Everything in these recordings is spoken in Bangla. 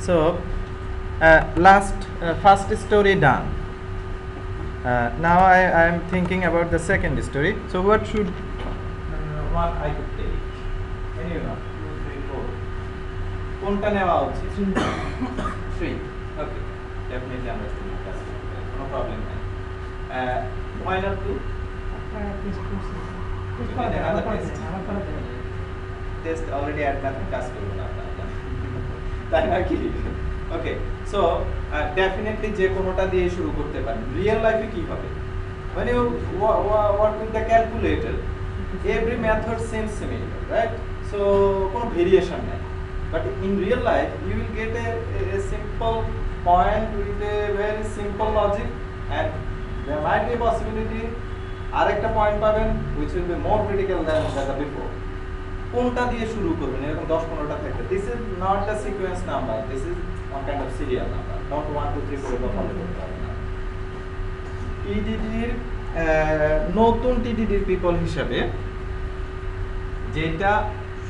So first story done. Now I am thinking about the second story. So what should one I could take? Anyone? 2, 3, 4. কোনটা নেওয়া উচিত? 3. Okay. Definitely আমরা 3 কাজ করতে পারি। কোনো প্রবলেম নাই। Why not 2? Test already at math কাজ করব না আপনারা। তাই নাকি? ওকে সো ডেফিনেটলি যে কোনোটা দিয়ে শুরু করতে পারেন রিয়েল লাইফে কি হবে when you work with the calculator every method seems similar right so কোনো ভেরিয়েশন নাই but in real life you will get a simple point with a very simple logic and there might be a possibility আরেকটা পয়েন্ট পাবেন which will be more critical than the before কোনটা দিয়ে শুরু করবেন এরকম 10-15টা থাকবে this is not the sequence number this is one kind of serial number not 1 2 3 4 follow করতে হবে না টিডিডির নতুন টিডিডির পিপল হিসেবে যেটা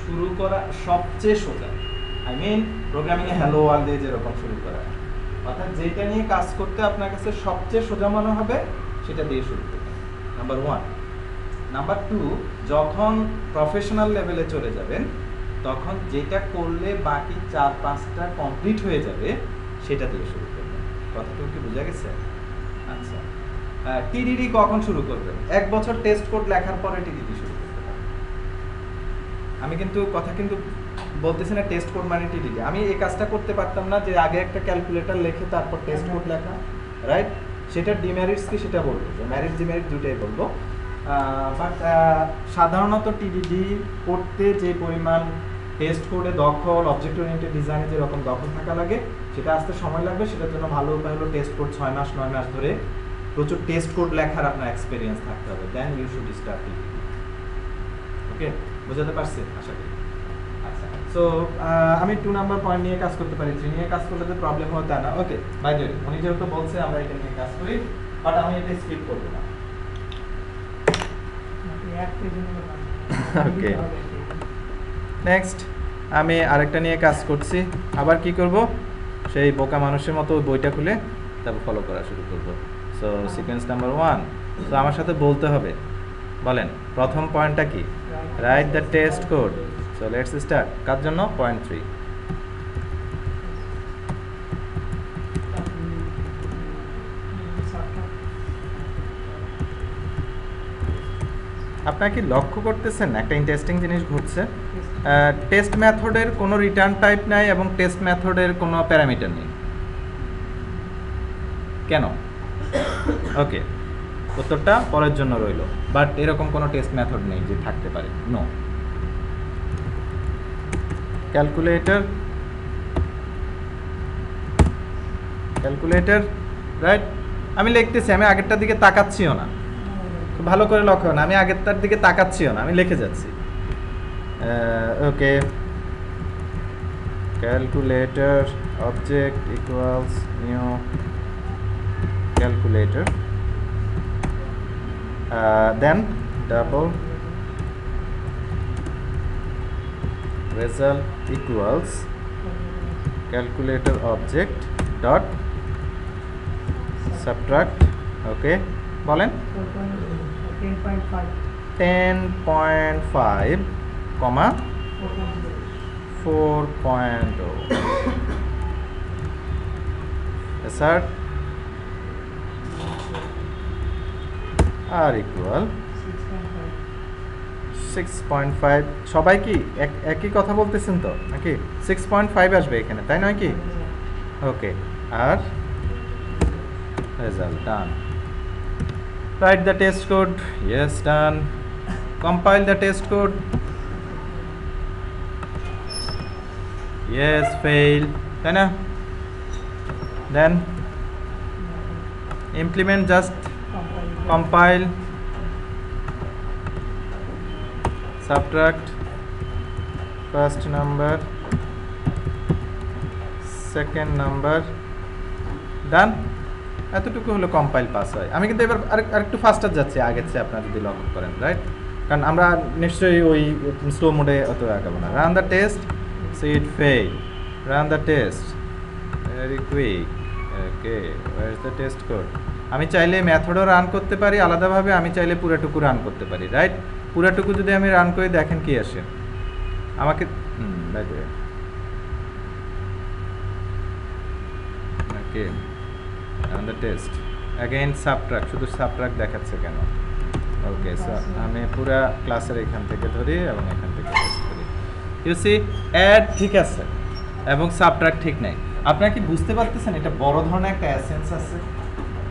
শুরু করা সবচেয়ে সোজা আই মিন প্রোগ্রামিং এ হ্যালো ওয়ার্ল্ড দিয়ে যেরকম শুরু করা অর্থাৎ যেটা নিয়ে কাজ করতে আপনার কাছে সবচেয়ে সোজা মনে হবে সেটা দিয়ে শুরু করবেন নাম্বার 1 নাম্বার 2 যখন প্রফেশনাল লেভেলে চলে যাবেন তখন যেটা করলে বাকি 4-5টা কমপ্লিট হয়ে যাবে সেটা দিয়ে শুরু করবেন কথাটুকু কি বোঝা গেছে আচ্ছা টিডিডি কখন শুরু করবেন 1 বছর টেস্ট কোড লেখার পরে টিডিডি শুরু করতে পারেন আমি কিন্তু কথা কিন্তু বলতেছি না টেস্ট কোড মানে টিডিডি আমি এই কাজটা করতে পারতাম না যে আগে একটা ক্যালকুলেটর লিখে তারপর টেস্ট কোড লেখা রাইট সেটা ডিমেরিটস কি সেটা বলবো যে মেরিট ডিমেরিট দুটোই বলবো বাট সাধারণত টিডিডি করতে যে পরিমাণ টেস্ট কোডে দখল অবজেক্ট ওরিয়েন্টেড ডিজাইনে যেরকম দখল থাকা লাগে সেটা আসতে সময় লাগবে সেটার জন্য ভালো উপায় হলো টেস্ট কোড 6 মাস 9 মাস ধরে প্রচুর টেস্ট কোড লেখার আপনার এক্সপেরিয়েন্স থাকতে হবে দেন ইউ শুড স্টার্ট টিডিডি ওকে বুঝাতে পারছি আশা করি আচ্ছা সো আমি 2 নাম্বার পয়েন্ট নিয়ে কাজ করতে পারি 3 নিয়ে কাজ করলে তো প্রবলেম হতো না ওকে বাই দ্য ওয়ে উনি যেহেতু বলছে আমরা এটা নিয়ে কাজ করি বাট আমি এটা স্কিপ করব না ওকে নেক্সট আমি আরেকটা নিয়ে কাজ করছি আবার কি করব সেই বোকা মানুষের মতো বইটা খুলে তারপর ফলো করা শুরু করব সো সিকোয়েন্স নাম্বার 1 সো আমার সাথে বলতে হবে বলেন প্রথম পয়েন্টটা কি write the test code so let's start কার জন্য পয়েন্ট 3 আপনারা কি লক্ষ্য করতেছেন একটা ইন্টারেস্টিং জিনিস ঘটছে টেস্ট মেথডের কোনো রিটার্ন টাইপ নাই এবং টেস্ট মেথডের কোনো প্যারামিটার নেই কেন ওকে উত্তরটা পরের জন্য রইল বাট এরকম কোনো টেস্ট মেথড নেই যে থাকতে পারে নো ক্যালকুলেটর রাইট আমি লিখতেছি আমি আগেরটার দিকে তাকাচ্ছিও না ভালো করে লক্ষ্য না আমি আগেরটার দিকে তাকাচ্ছিও না আমি লিখে যাচ্ছি okay calculator object equals new calculator then double result equals calculator object dot subtract okay বলেন 10.5 comma 4.0 assert are equal 6.5 সবাই কি একই কথা বলতেছেন তো নাকি 6.5 আসবে এখানে তাই নয় কি ওকে আর result done write the test code yes done compile the test code yes fail তাই না then implement just compile subtract first number second number done এতটুকু হলো কম্পাইল পাস হয় আমি কিন্তু এবার আরেকটু ফাস্টার যাচ্ছি আগের চেয়ে আপনারা যদি লক্ষ্য করেন রাইট কারণ আমরা নিশ্চয়ই ওই স্লো মোডে অত আগাবো না run the test see it fail run the test very quick. Okay, where is the test code? আমি চাইলে মেথডও রান করতে পারি আলাদাভাবে, আমি চাইলে পুরাটুকু রান করতে পারি, রাইট? পুরাটুকু যদি আমি রান করে দেখেন কি আসে আমাকে, by the way, okay on the test again subtract, শুধু সাবট্রাক্ট দেখাচ্ছে কেন? ওকে, সো আমি পুরা ক্লাসের এখান থেকে ধরি এবং এখান থেকে টেস্ট করি। ইউ সি অ্যাড ঠিক আছে এবং সাবট্রাক্ট ঠিক নাই। আপনারা কি বুঝতে পারতেছেন এটা বড় ধরনের একটা এসেন্স আছে?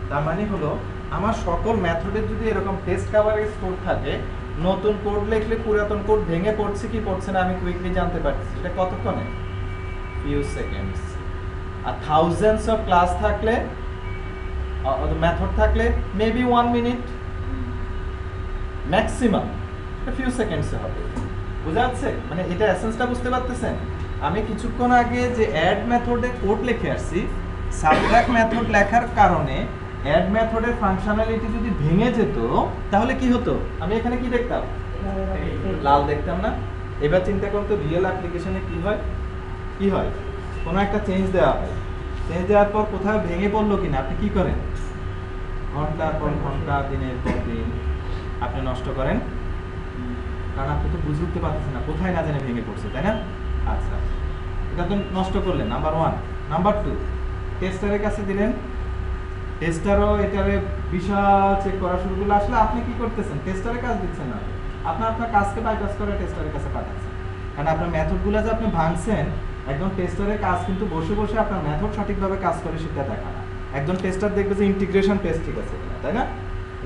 তার মানে হলো আমার সকল মেথডের যদি এরকম টেস্ট কভারেজ কোড থাকে, নতুন কোড লিখলে পুরাতন কোড ভেঙে পড়ছে কি পড়ছে না আমি কুইকলি জানতে পারছি। এটা কতক্ষণে? Few seconds. আর থাউজেন্ডস অফ ক্লাস থাকলে, মেথড থাকলে মেবি 1 মিনিট ম্যাক্সিমাম, ফিউ সেকেন্ডসে হবে। বুঝা যাচ্ছে? মানে এটা এসেন্সটা বুঝতে পারতেছেন? আমি কিছুক্ষণ আগে যে অ্যাড মেথডে কোড লিখে আসছি, সাবট্রাক্ট মেথড লেখার কারণে অ্যাড মেথডের ফাংশনালিটি যদি ভেঙে যেত তাহলে কি হতো? আমি এখানে কি দেখতাম? লাল দেখতাম না? এবার চিন্তা করুন তো রিয়েল অ্যাপ্লিকেশনে কি হয়? কি হয়? কোনো একটা চেঞ্জ দেওয়া হয়, চেঞ্জ দেওয়ার পর কোথাও ভেঙে পড়লো কিনা আপনি কি করেন? ঘন্টার পর ঘন্টা, দিনের পর দিন আপনি নষ্ট করেন, কারণ আপনি তো বুঝে উঠতে পারতেছেন না কোথায় না জানে ভেঙে পড়ছে, তাই না? আচ্ছা, এটা তো নষ্ট করলেন, নাম্বার 1। নাম্বার 2, টেস্টারের কাছে দিলেন, টেস্টারও এটারে বিশাল চেক করা শুরু করলে, আসলে আপনি কি করতেছেন? টেস্টারের কাজ দিচ্ছেন না, আপনি আপনার কাজকে বাইপাস করে টেস্টারের কাছে পাঠাচ্ছেন। কারণ আপনার মেথডগুলো যে আপনি ভাঙছেন, একদম টেস্টারের কাজ কিন্তু বসে বসে আপনার মেথড সঠিকভাবে কাজ করে সেটা দেখা না। একজন টেস্টার দেখবে যে ইন্টিগ্রেশন টেস্ট ঠিক আছে কিনা, তাই না?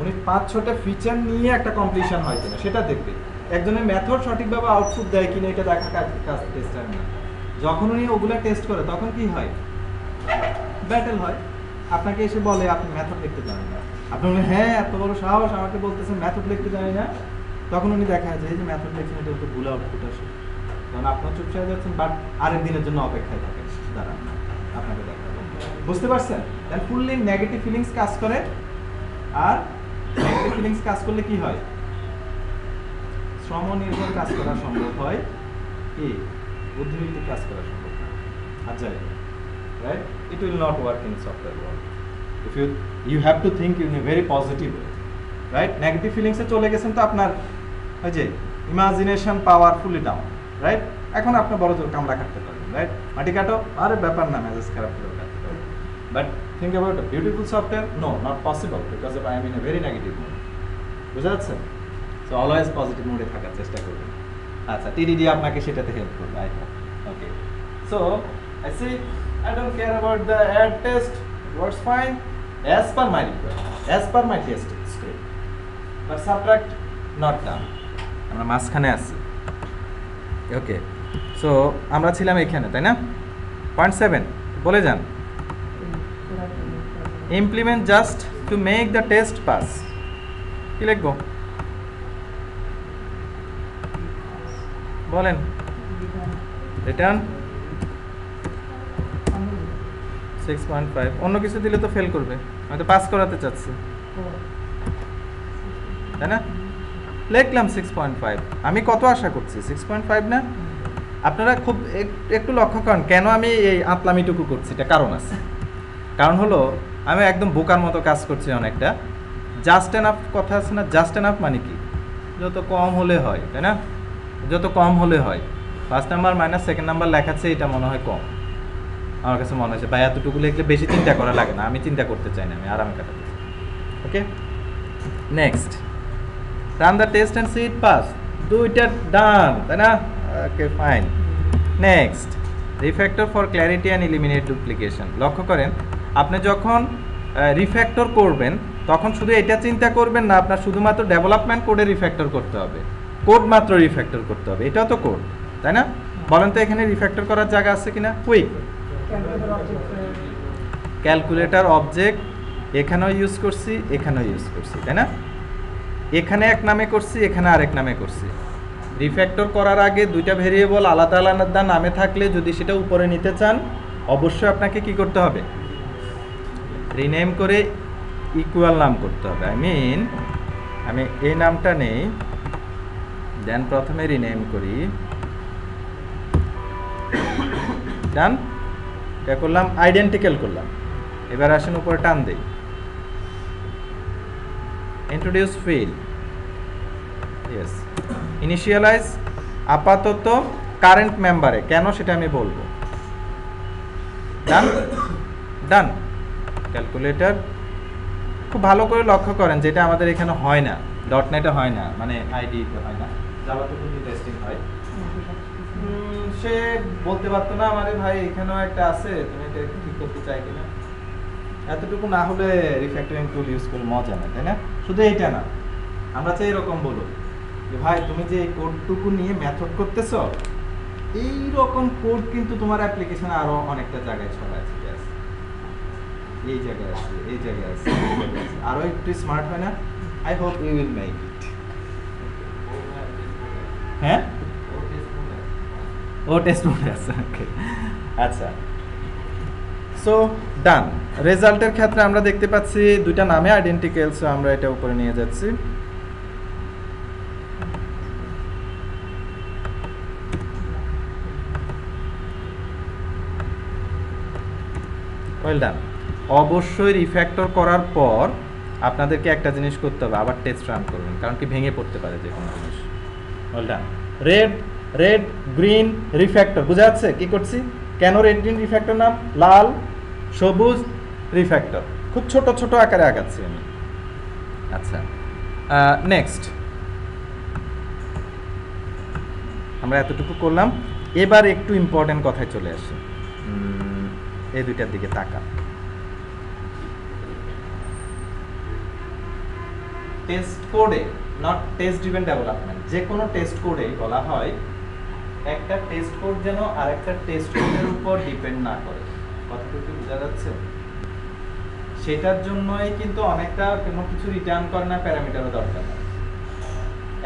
উনি 5-6টা ফিচার নিয়ে একটা কমপ্লিশন হয় কিনা সেটা দেখবে। একজনের মেথড সঠিকভাবে আউটপুট দেয় কিনা এটা দেখা কাজ টেস্টার না। যখন উনি ওগুলা টেস্ট করে তখন কি হয়? ব্যাটেল হয়। আপনাকে এসে বলে আপনি মেথড লিখতে জানেন না, আপনি বলেন হ্যাঁ এত বড় সাহস আমাকে বলতেছেন মেথড লিখতে জানি না। তখন উনি দেখা যায় যে মেথড লিখছেন এটা তো ভুল আউটপুট আসে, কারণ আপনার চুপ হয়ে যাচ্ছেন, বাট আরেক দিনের জন্য অপেক্ষায় থাকেন দাঁড়ান আপনাকে দেখা। বুঝতে পারছেন? দেন ফুললি নেগেটিভ ফিলিংস কাজ করে, আর নেগেটিভ ফিলিংস কাজ করলে কি হয়? শ্রম নির্ভর কাজ করা সম্ভব হয়, কি বুদ্ধিভিত্তিক কাজ করা সম্ভব না। আচ্ছা, right? It will not work in software world. If you have to think in a very positive way, right? Negative feelings এ চলে গেছেন তো আপনার ওই যে ইমাজিনেশন পাওয়ার ফুলি ডাউন, রাইট? এখন আপনি বড় জোর কামড়া কাটতে পারেন, রাইট? মাটি কাটো, আরে ব্যাপার না, মেজাজ খারাপ করে কাটতে পারেন। But think about a beautiful software, no, not possible because I am in a very negative mood. বুঝা যাচ্ছে? So always positive mood এ থাকার চেষ্টা করবেন। আচ্ছা, TDD আপনাকে সেটাতে হেল্প করবে, I hope. Okay. So I say I don't care about the add test, works fine as per my requirement, as per my test script, but subtract not done. আমরা মাঝখানে আছি। ওকে, সো আমরা ছিলাম এখানে, তাই না? 0.7 বলে যান, implement just to make the test pass. কি লিখবো বলেন? রিটার্ন 6.5। অন্য কিছু দিলে তো ফেল করবে, হয়তো পাস করাতে চাচ্ছি, তাই না? লিখলাম 6.5। আমি কত আশা করছি? 6.5 না? আপনারা খুব একটু লক্ষ্য করেন কেন আমি এই আতলামিটুকু করছি, এটা কারণ আছে। কারণ হলো আমি একদম বোকার মতো কাজ করছি অনেকটা। জাস্ট এনাফ কথা আছে না? জাস্ট এনাফ মানে কি? যত কম হলে হয়, তাই না? যত কম হলে হয়। First number minus second number লেখাচ্ছে, এটা মনে হয় কম। আমার কাছে মনে হয়েছে ভাই এতটুকু লিখলে বেশি চিন্তা করা লাগে না, আমি চিন্তা করতে চাই না, আমি আরামে কাটাতে চাই। Okay, next run the test and see it pass. দুইটা ডান, তাই না? Okay, fine. Next refactor for clarity and eliminate duplication. লক্ষ্য করেন, আপনি যখন রিফ্যাক্টর করবেন তখন শুধু এটা চিন্তা করবেন না আপনার শুধুমাত্র ডেভেলপমেন্ট কোডে রিফ্যাক্টর করতে হবে, কোড মাত্র রিফ্যাক্টর করতে হবে, এটাও তো কোড, তাই না? বলেন তো এখানে রিফ্যাক্টর করার জায়গা আছে কিনা? কুইক ক্যালকুলেটর অবজেক্ট এখানেও ইউজ করছি, এখানেও ইউজ করছি, তাই না? এখানে এক নামে করছি, এখানে আরেক নামে করছি। রিফ্যাক্টর করার আগে দুইটা ভেরিয়েবল আলাদা আলাদা নামে থাকলে যদি সেটা উপরে নিতে চান অবশ্যই আপনাকে কি করতে হবে? রিনেম করে ইকুয়াল নাম করতে হবে। আমি এই নামটা নেই, দেন প্রথমে রিনেম করি, ডান। এটা করলাম, আইডেন্টিক্যাল করলাম। এবার আসেন উপরে টান দেই, ইন্ট্রোডিউস ফিল্ড, ইয়েস, ইনিশিয়ালাইজ আপাতত কারেন্ট মেম্বারে, কেন সেটা আমি বলবো। ডান ডান। ক্যালকুলেটর খুব ভালো করে লক্ষ্য করেন, যেটা আমাদের এখানে হয় না, ডট নেটে হয় না, মানে আইডিতে হয় না, জাভাতে কিন্তু টেস্টিং হয়। সে বলতে পারতো না আমারে ভাই এখানেও একটা আছে, তুমি এটা ঠিক করতে চাই কিনা। এতটুকু না হলে রিফ্যাক্টরিং টুল ইউজ করে মজা না, তাই না? শুধু এইটা না, আমরা চাই এরকম বলো যে ভাই তুমি যে এই কোডটুকু নিয়ে মেথড করতেছো, এই রকম কোড কিন্তু তোমার অ্যাপ্লিকেশনে আরো অনেকটা জায়গায় ছড়ায় আছে, এই জায়গায় আছে, এই জায়গায় আছে, আরো একটু স্মার্ট হয় না? I hope you will make it. হ্যাঁ, ও টেস্ট মোডে আছে, ওকে, আচ্ছা। So done. রেজাল্টের ক্ষেত্রে আমরা দেখতে পাচ্ছি দুইটা নামে আইডেন্টিক্যাল, সো আমরা এটা উপরে নিয়ে যাচ্ছি। Well done. অবশ্যই রিফ্যাক্টর করার পর আপনাদেরকে একটা জিনিস করতে হবে, আবার টেস্ট রান করবেন, কারণ কি ভেঙে পড়তে পারে যে কোনো জিনিস। Well done. Red red green refactor, বোঝা যাচ্ছে কি করছি? কেন রেড গ্রিন রিফ্যাক্টর নাম? লাল সবুজ রিফ্যাক্টর, খুব ছোট ছোট আকারে আগাচ্ছি আমি। আচ্ছা, নেক্সট আমরা এতটুকু করলাম। এবার একটু ইম্পর্টেন্ট কথায় চলে আসি, এই দুইটার দিকে তাকান। টেস্ট কোডে, নট টেস্ট ড্রিভেন ডেভেলপমেন্ট, যে কোনো টেস্ট কোডে বলা হয় একটা টেস্ট কোড যেন আরেকটা টেস্ট কোডের উপর ডিপেন্ড না করে। কথাটুকু বোঝা যাচ্ছে? সেটার জন্যই কিন্তু অনেকটা কোনো কিছু রিটার্ন করে না, প্যারামিটারও দরকার নেই।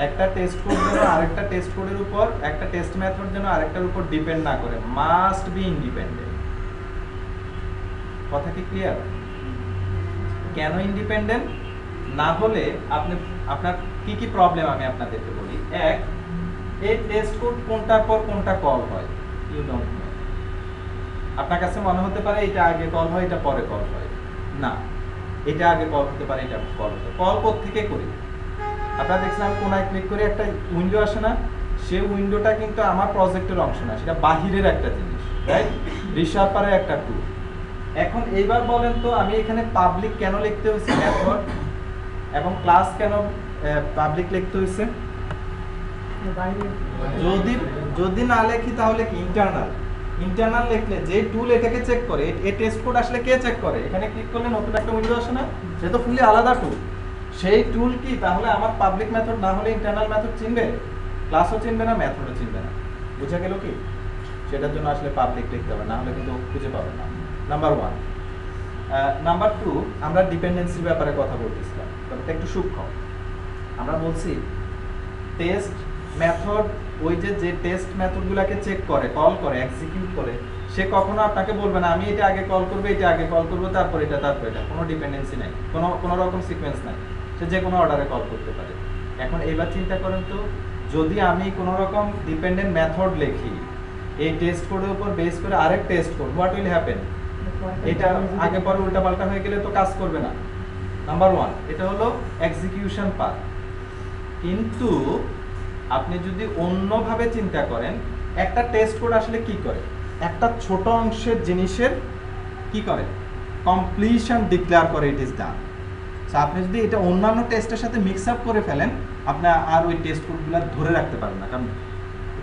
একটা টেস্ট কোড যেন আরেকটা টেস্ট কোডের উপর, একটা টেস্ট মেথড যেন আরেকটার উপর ডিপেন্ড না করে, মাস্ট বি ইন্ডিপেন্ডেন্ট। কথা কি ক্লিয়ার? কেন ইন্ডিপেন্ডেন্ট? না হলে আপনি আপনার কি কি প্রবলেম আমি আপনাদেরকে বলি। এক, এই টেস্ট কোড কোনটার পর কোনটা কল হয়, ইউ ডোন্ট নো। আপনার কাছে মনে হতে পারে এটা আগে কল হয়, এটা পরে কল হয়। না, এটা আগে কল হতে পারে, এটা কল হতে পারে। কল কোত্থেকে করি? আপনারা দেখছেন আমি কোনায় ক্লিক করে একটা উইন্ডো আসে না, সে উইন্ডোটা কিন্তু আমার প্রজেক্টের অংশ না, সেটা বাহিরের একটা জিনিস, রাইট? রিশার্পারের একটা টুল। এখন এইবার বলেন তো আমি এখানে পাবলিক কেন লিখতে হয়েছে মেথড, এবং ক্লাস কেন পাবলিক লিখতে হয়েছে? যদি যদি না লেখি তাহলে কি ইন্টারনাল? ইন্টারনাল লিখলে যে টুল এটাকে চেক করে, এই টেস্ট কোড আসলে কে চেক করে? এখানে ক্লিক করলে নতুন একটা উইন্ডো আসে না, সে তো ফুলি আলাদা টুল। সেই টুল কি তাহলে আমার পাবলিক মেথড না হলে ইন্টারনাল মেথড চিনবে? ক্লাসও চিনবে না, মেথডও চিনবে না। বুঝা গেল কি? সেটার জন্য আসলে পাবলিক লিখতে হবে, না হলে কিন্তু খুঁজে পাবে না। নাম্বার 1। নাম্বার 2, আমরা ডিপেন্ডেন্সির ব্যাপারে কথা বলতেছিলাম, ব্যাপারটা একটু সূক্ষ্ম। আমরা বলছি টেস্ট মেথড, ওই যে টেস্ট মেথডগুলোকে চেক করে, কল করে, এক্সিকিউট করে, সে কখনো আপনাকে বলবে না আমি এটা আগে কল করব, এটা আগে কল করব, তারপর এটা, তারপর এটা। কোনো ডিপেন্ডেন্সি নাই, কোনো রকম সিকোয়েন্স নাই, সে যে কোনো অর্ডারে কল করতে পারে। এখন এইবার চিন্তা করেন তো, যদি আমি কোনো রকম ডিপেন্ডেন্ট মেথড লিখি এই টেস্ট কোডের উপর বেস করে আরেক test code, what will happen? এটা আগে পরে উল্টাপাল্টা হয়ে গেলে তো কাজ করবে না। নাম্বার 1, এটা হলো এক্সিকিউশন পাথ। কিন্তু আপনি যদি অন্যভাবে চিন্তা করেন, একটা টেস্ট কোড আসলে কি করে? একটা ছোট অংশের জিনিসের কি করে? কমপ্লিশন ডিক্লেয়ার করে, ইট ইজ ডান। সো আপনি যদি এটা অন্যান্য টেস্টের সাথে মিক্স আপ করে ফেলেন, আপনি আর ওই টেস্ট কোডগুলো ধরে রাখতে পারবেন না, কারণ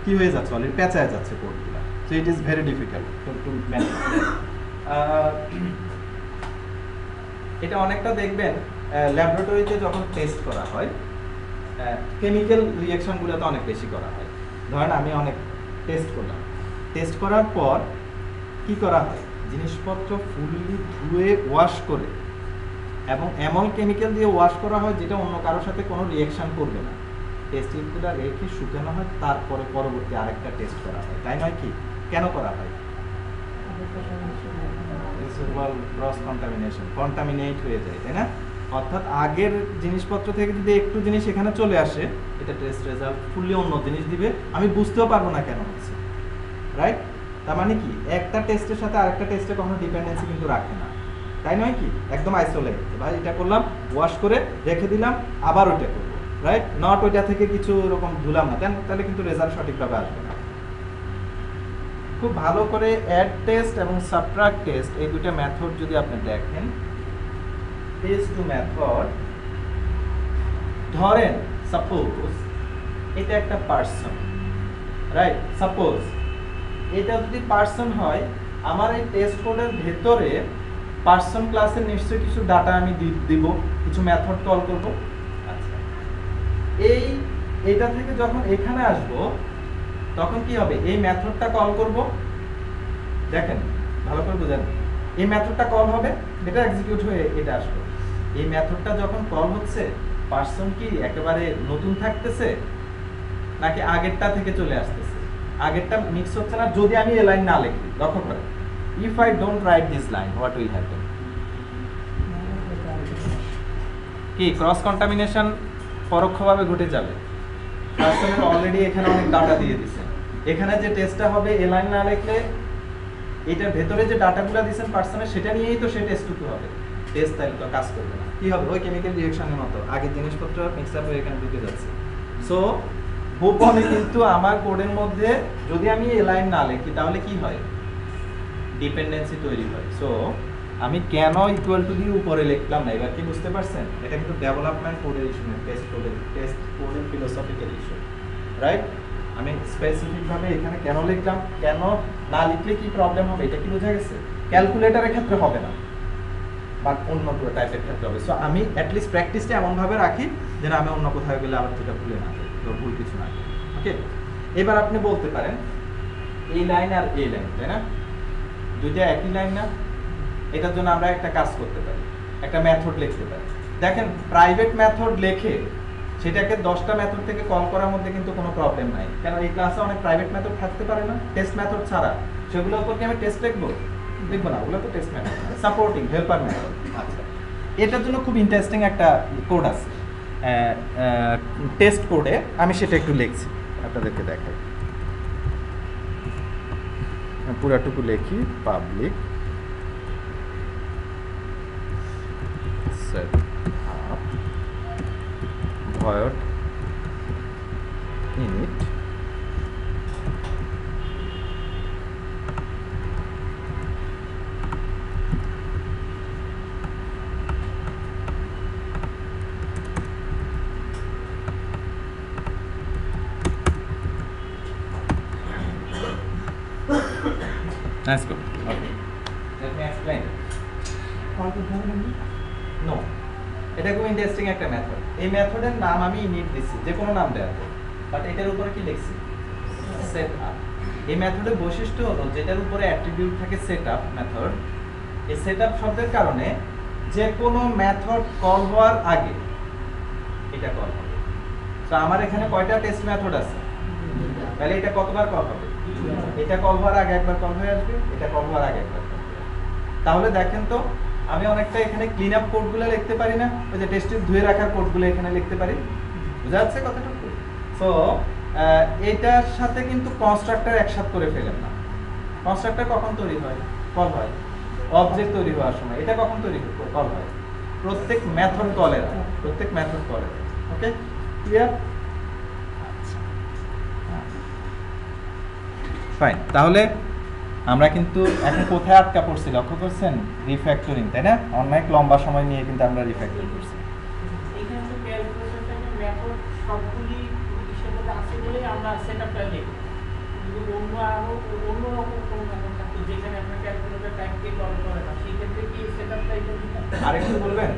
কি হয়ে যাচ্ছে, অলরেডি পেঁচায় যাচ্ছে কোডগুলো। So it is very difficult to manage. এটা অনেকটা দেখবেন ল্যাবরেটরিতে যখন টেস্ট করা হয়, কেমিক্যাল রিঅ্যাকশনগুলোতে অনেক বেশি করা হয়। ধরেন আমি অনেক টেস্ট করলাম, টেস্ট করার পর কি করা হয়? জিনিসপত্র ফুললি ধুয়ে ওয়াশ করে, এবং এমন কেমিক্যাল দিয়ে ওয়াশ করা হয় যেটা অন্য কারোর সাথে কোনো রিঅ্যাকশন করবে না। টেস্ট টিউবগুলো রেখে শুকানো হয়, তারপরে পরবর্তী আরেকটা টেস্ট করা হয়, তাই নয় কি? কেন করা হয়? ক্রস কন্টামিনেশন, কন্টামিনেট হয়ে যায়, তাই না? অর্থাৎ আগের জিনিসপত্র থেকে যদি একটু জিনিস এখানে চলে আসে, এটা টেস্ট রেজাল্ট ফুললি অন্য জিনিস দিবে, আমি বুঝতেও পারবো না কেন হচ্ছে, রাইট? তার মানে কি একটা টেস্টের সাথে আরেকটা টেস্টে কখনো ডিপেন্ডেন্সি কিন্তু রাখে না, তাই নয় কি? একদম আইসোলেট, ভাই এটা করলাম, ওয়াশ করে রেখে দিলাম, আবার ওইটা করবো, রাইট? নট ওইটা থেকে কিছু এরকম ধুলাম না, তাহলে কিন্তু রেজাল্ট সঠিকভাবে আসবে না। খুব ভালো করে অ্যাড টেস্ট এবং সাবট্রাক্ট টেস্ট এই দুটো মেথড যদি আপনি দেখেন, টেস্ট টু মেথড, ধরেন সাপোজ এটা একটা পার্সন, রাইট? সাপোজ এটা যদি পার্সন হয়, আমার এই টেস্ট কোডের ভেতরে পার্সন ক্লাসের নিশ্চয়ই কিছু ডাটা আমি দিব, কিছু মেথড কল করব। আচ্ছা, এইটা থেকে যখন এখানে আসব তখন কি হবে? এই মেথডটা কল করব, দেখেন ভালো করে বুঝেন, এই মেথডটা কল হবে, এটা এক্সিকিউট হয়ে এটা আসবে। এই মেথডটা যখন কল হচ্ছে, পার্সন কি একেবারে নতুন থাকতেছে নাকি আগেরটা থেকে চলে আসতেছে? আগেরটা মিক্স হচ্ছে না যদি আমি এই লাইন না লিখি। লক্ষ্য করেন, if I don't write this line what will happen? কি ক্রস কন্টামিনেশন পরোক্ষভাবে ঘটে যাবে। পার্সনের অলরেডি এখানে অনেক ডাটা দিয়ে দিয়েছেন, এখানে যে টেস্টটা হবে এই লাইন না লিখলে এটার ভেতরে যে ডাটাগুলো দিয়েছেন পার্সনের সেটা নিয়েই তো সেই টেস্টটুকু হবে। টেস্ট তাহলে তো কাজ করবে না, কি হবে? ওই কেমিক্যাল রিঅ্যাকশনের মতো আগের জিনিসপত্র মিক্স আপ হয়ে এখানে ঢুকে যাচ্ছে। সো গোপনে কিন্তু আমার কোডের মধ্যে যদি আমি এই লাইন না লিখি তাহলে কি হয়? ডিপেন্ডেন্সি তৈরি হয়। সো আমি কেন ইকুয়াল টু দিয়ে উপরে লিখলাম না, এবার কি বুঝতে পারছেন? এটা কিন্তু ডেভেলপমেন্ট কোডের ইস্যু না, টেস্ট কোডের ফিলোসফিক্যাল ইস্যু, রাইট? আমি স্পেসিফিক ভাবে এখানে কেন লিখলাম, কেন না লিখলে কি প্রবলেম হবে এটা কি বোঝা গেছে? ক্যালকুলেটরের ক্ষেত্রে হবে না, বা অন্য টাইপের ক্ষেত্রে হবে। সো আমি অ্যাটলিস্ট প্র্যাকটিসটা এমন ভাবে রাখি যেন আমি অন্য কোথাও গেলে আবার যেটা ভুলে না যাই, ভুল কিছু না। ওকে, এবার আপনি বলতে পারেন এই লাইন আর এই লাইন, তাই না? দুইটা একই লাইন না? এটার জন্য আমরা একটা কাজ করতে পারি, একটা মেথড লিখতে পারি। দেখেন প্রাইভেট মেথড লেখে সেটাকে 10টা মেথড থেকে কল করার মধ্যে কিন্তু কোনো প্রবলেম নাই, কারণ এই ক্লাসে অনেক প্রাইভেট মেথড থাকতে পারে না টেস্ট মেথড ছাড়া। সেগুলোর উপর কি আমি টেস্ট লিখবো? লিখবো না, ওগুলো তো test method, supporting helper method. আচ্ছা, এটার জন্য খুব ইন্টারেস্টিং একটা কোড আছে টেস্ট কোডে, আমি সেটা একটু লিখছি আপনাদেরকে দেখাই। পুরাটুকু লিখি, public set up void init Let's go. Okay. Let me explain. No. এটা খুব ইন্টারেস্টিং একটা মেথড। এই মেথডের নাম আমি ইনিট দিছি, যে কোনো নাম দেওয়া যায়, বাট এটার উপরে কি লিখছি? Set up. এই মেথডের বৈশিষ্ট্য হলো যেটার উপরে অ্যাট্রিবিউট থাকে সেট আপ মেথড। এই সেট আপ শব্দের কারণে যে কোনো মেথড কল হওয়ার আগে এটা কল হবে। তো আমার এখানে কয়টা টেস্ট মেথড আছে? তাহলে এটা কতবার কল হবে? এটা কল হওয়ার আগে একবার কল হয়ে আসবে, এটা কল হওয়ার আগে একবার কল হয়ে আসবে। তাহলে দেখেন তো আমি অনেকটা এখানে ক্লিন আপ কোডগুলো লিখতে পারি না? ওই যে টেস্টে ধুয়ে রাখার কোডগুলো এখানে লিখতে পারি। বুঝা যাচ্ছে কথাটুকু? সো এটার সাথে কিন্তু কনস্ট্রাক্টর একসাথে করে ফেলেন না। কনস্ট্রাক্টর কখন তৈরি হয়? কল হয় অবজেক্ট তৈরি হওয়ার সময়। এটা কখন তৈরি হয়? কল হয় প্রত্যেক মেথড কলের, প্রত্যেক মেথড কলের। ওকে, ক্লিয়ার? ফাইন। তাহলে আমরা কিন্তু এখন কোথায় আটকা পড়ছি লক্ষ্য করছেন? রিফ্যাক্টরিং, তাই না? অনেক লম্বা সময় নিয়ে কিন্তু আমরা রিফ্যাক্টর করছি। এখানে তো ক্যালকুলেশনটাকে মেথড সবগুলি হিসেবে আছে বলেই আমরা সেটআপটা লিখি। যদি অন্য আরো অন্য রকম কোনো মেথড থাকতো যেখানে আপনার ক্যালকুলেটর টাইপকে কল করে না, সেই ক্ষেত্রে কি সেটআপটা এটা দিতাম? আরেকটু বলবেন,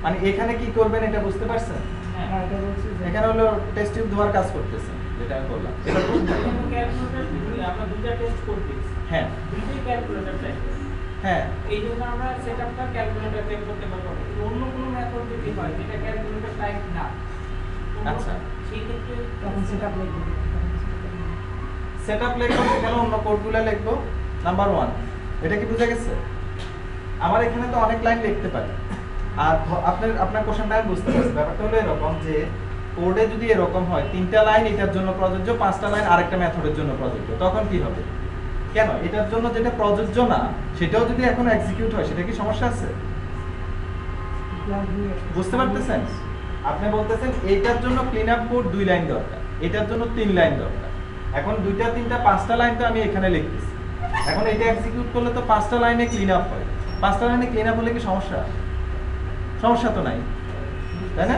মানে এখানে কি করবেন এটা বুঝতে পারছেন? হ্যাঁ, এটা বলছি যে এখানে হলো টেস্ট টিউব ধোয়ার কাজ করতেছেন, যেটা আমি বললাম। এটা ক্যালকুলেটর আমরা দুটো টেস্ট করতেছি। হ্যাঁ দুটোই ক্যালকুলেটর টাইপ। হ্যাঁ, এই জন্য আমরা সেটআপটা ক্যালকুলেটর টাইপ করতে পারবো। অন্য কোনো মেথড যদি হয় যেটা ক্যালকুলেটর টাইপ না, আচ্ছা, সেই ক্ষেত্রে তখন সেটআপ লিখবো। সেটআপ লিখবো, সেখানে অন্য কোডগুলো লিখবো। নাম্বার 1, এটা কি বুঝা গেছে? আমার এখানে তো অনেক লাইন লিখতে পারি। আর আপনার কোশ্চেনটা আমি বুঝতে পারছি। ব্যাপারটা হলো এরকম যে কোডে যদি এরকম হয় 3টা লাইন এটার জন্য প্রযোজ্য, 5টা লাইন আরেকটা মেথডের জন্য প্রযোজ্য, তখন কি হবে? কেন এটার জন্য যেটা প্রযোজ্য না সেটাও যদি এখন এক্সিকিউট হয় সেটা কি সমস্যা আছে? বুঝতে পারতেছেন? আপনি বলতেছেন এইটার জন্য ক্লিন আপ কোড 2 লাইন দরকার, এটার জন্য 3 লাইন দরকার। এখন 2টা 3টা 5টা লাইন তো আমি এখানে লিখতেছি। এখন এটা এক্সিকিউট করলে তো 5টা লাইনে ক্লিন আপ হয়। 5টা লাইনে ক্লিন আপ হলে কি সমস্যা? সমস্যা তো নাই, তাই না?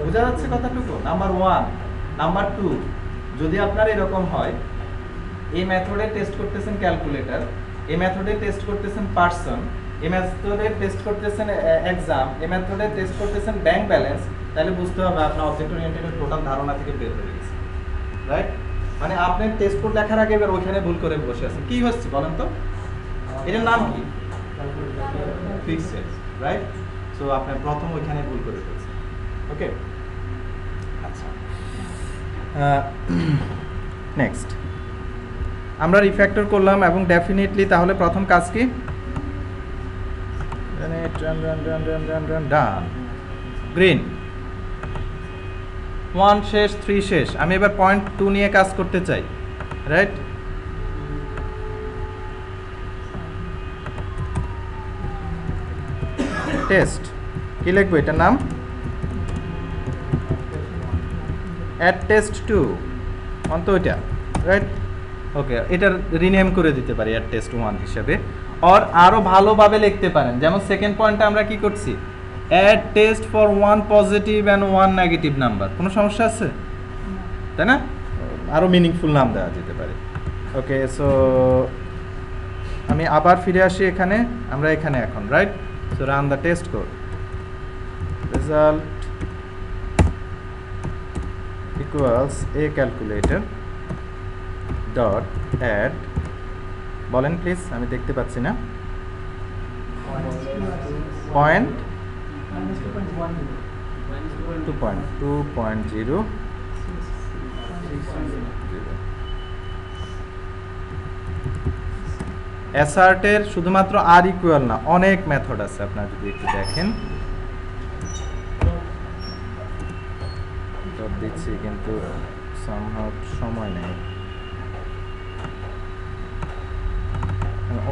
বোঝা যাচ্ছে কথাটুকু? নাম্বার 1। নাম্বার 2, যদি আপনার এরকম হয় এই মেথডে টেস্ট করতেছেন ক্যালকুলেটর, এই মেথডে টেস্ট করতেছেন পারসন, এই মেথডে টেস্ট করতেছেন এক্সাম, এই মেথডে টেস্ট করতেছেন ব্যাংক ব্যালেন্স, তাহলে বুঝতে হবে আপনার অবজেক্ট ওরিয়েন্টেডের টোটাল ধারণা থেকে বের হয়ে গেছে, রাইট? মানে আপনি টেস্ট কোড লেখার আগে এবার ওইখানে ভুল করে বসে আছেন। কি হচ্ছে বলেন তো? এটার নাম কি? Fixed, right? সো আপনি প্রথম ওইখানে ভুল করে ফেলছেন। ওকে, আচ্ছা, নেক্সট আমরা রিফ্যাক্টর করলাম এবং ডেফিনেটলি তাহলে প্রথম কাজ কি? ডান, গ্রিন 1 শেষ, 3 শেষ। আমি এবার পয়েন্ট 2 নিয়ে কাজ করতে চাই, রাইট? টেস্ট কি লিখবো? এটার নাম অ্যাড টেস্ট 2 অন্ত ওইটা, রাইট? ওকে, এটা রিনেম করে দিতে পারি অ্যাড টেস্ট 1 হিসেবে। আর আরো ভালোভাবে লিখতে পারেন, যেমন সেকেন্ড পয়েন্টে আমরা কি করছি? Add test for 1 positive and 1 negative number. কোনো সমস্যা আছে? তাই না? আরো মিনিংফুল নাম দেওয়া যেতে পারে। ওকে, সো আমি আবার ফিরে আসি এখানে, আমরা এখানে এখন, right? So run the test code, result equals a calculator dot add, বলেন প্লিজ, আমি দেখতে পাচ্ছি না। পয়েন্ট 2.2.0 অ্যাসার্টের শুধুমাত্র আর ইকুয়াল না, অনেক মেথড আছে, আপনারা যদি একটু দেখেন। দিচ্ছি কিন্তু সামহাউ সময় নেই,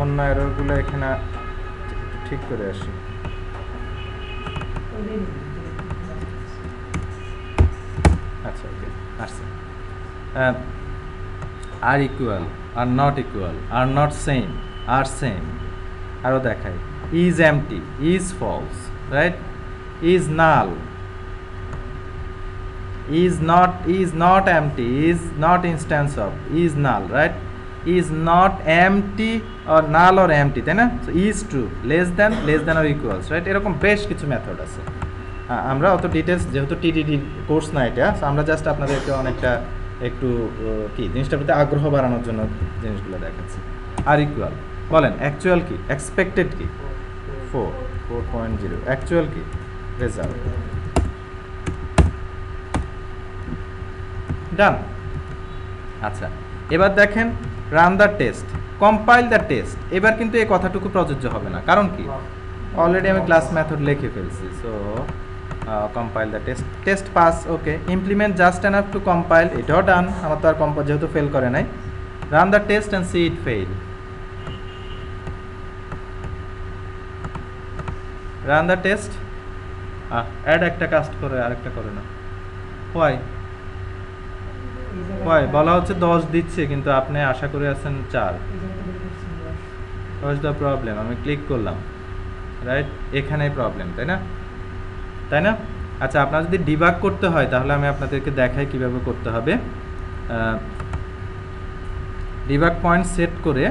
অন্য এররগুলো এখানে ঠিক করে আসি। আচ্ছা, ওকে, আসছে। Are equal, are not equal, are not same, are same, আরও দেখাই। Is empty, is false, right? Is null, is not empty, is not instance of, is null, right? Is not empty or null or empty, তাই না? So is true, less than or equals, right? এরকম বেশ কিছু মেথড আছে। আমরা অত ডিটেলস, যেহেতু টিডিডি কোর্স না এটা, so আমরা জাস্ট আপনাদেরকে অনেকটা একটু কি জিনিসটার প্রতি আগ্রহ বাড়ানোর জন্য জিনিসগুলো দেখাচ্ছি। আর ইকুয়াল, বলেন অ্যাকচুয়াল কি, এক্সপেক্টেড কি? 4.0, অ্যাকচুয়াল কি? রেজাল্ট। ডান। আচ্ছা, এবার দেখেন run the test, compile the test. এবার কিন্তু এই কথাটুকু প্রযোজ্য হবে না, কারণ কি? অলরেডি আমি ক্লাস মেথড লিখে ফেলছি। So compile the test, test pass, okay. Implement just enough to compile, এটাও ডান, আমার তো আর যেহেতু ফেল করে নাই। Run the test and see it fail, run the test. Add একটা কাস্ট করে আরেকটা করে না, হোয়াই? বলা হচ্ছে 10 দিচ্ছে, কিন্তু আপনি আশা করে আছেন 4। What's the problem? আমি ক্লিক করলাম, রাইট? এখানেই প্রবলেম, তাই না? আচ্ছা, আপনার যদি ডিবাগ করতে হয় তাহলে আমি আপনাদেরকে দেখাই কিভাবে করতে হবে। ডিবাগ পয়েন্ট সেট করে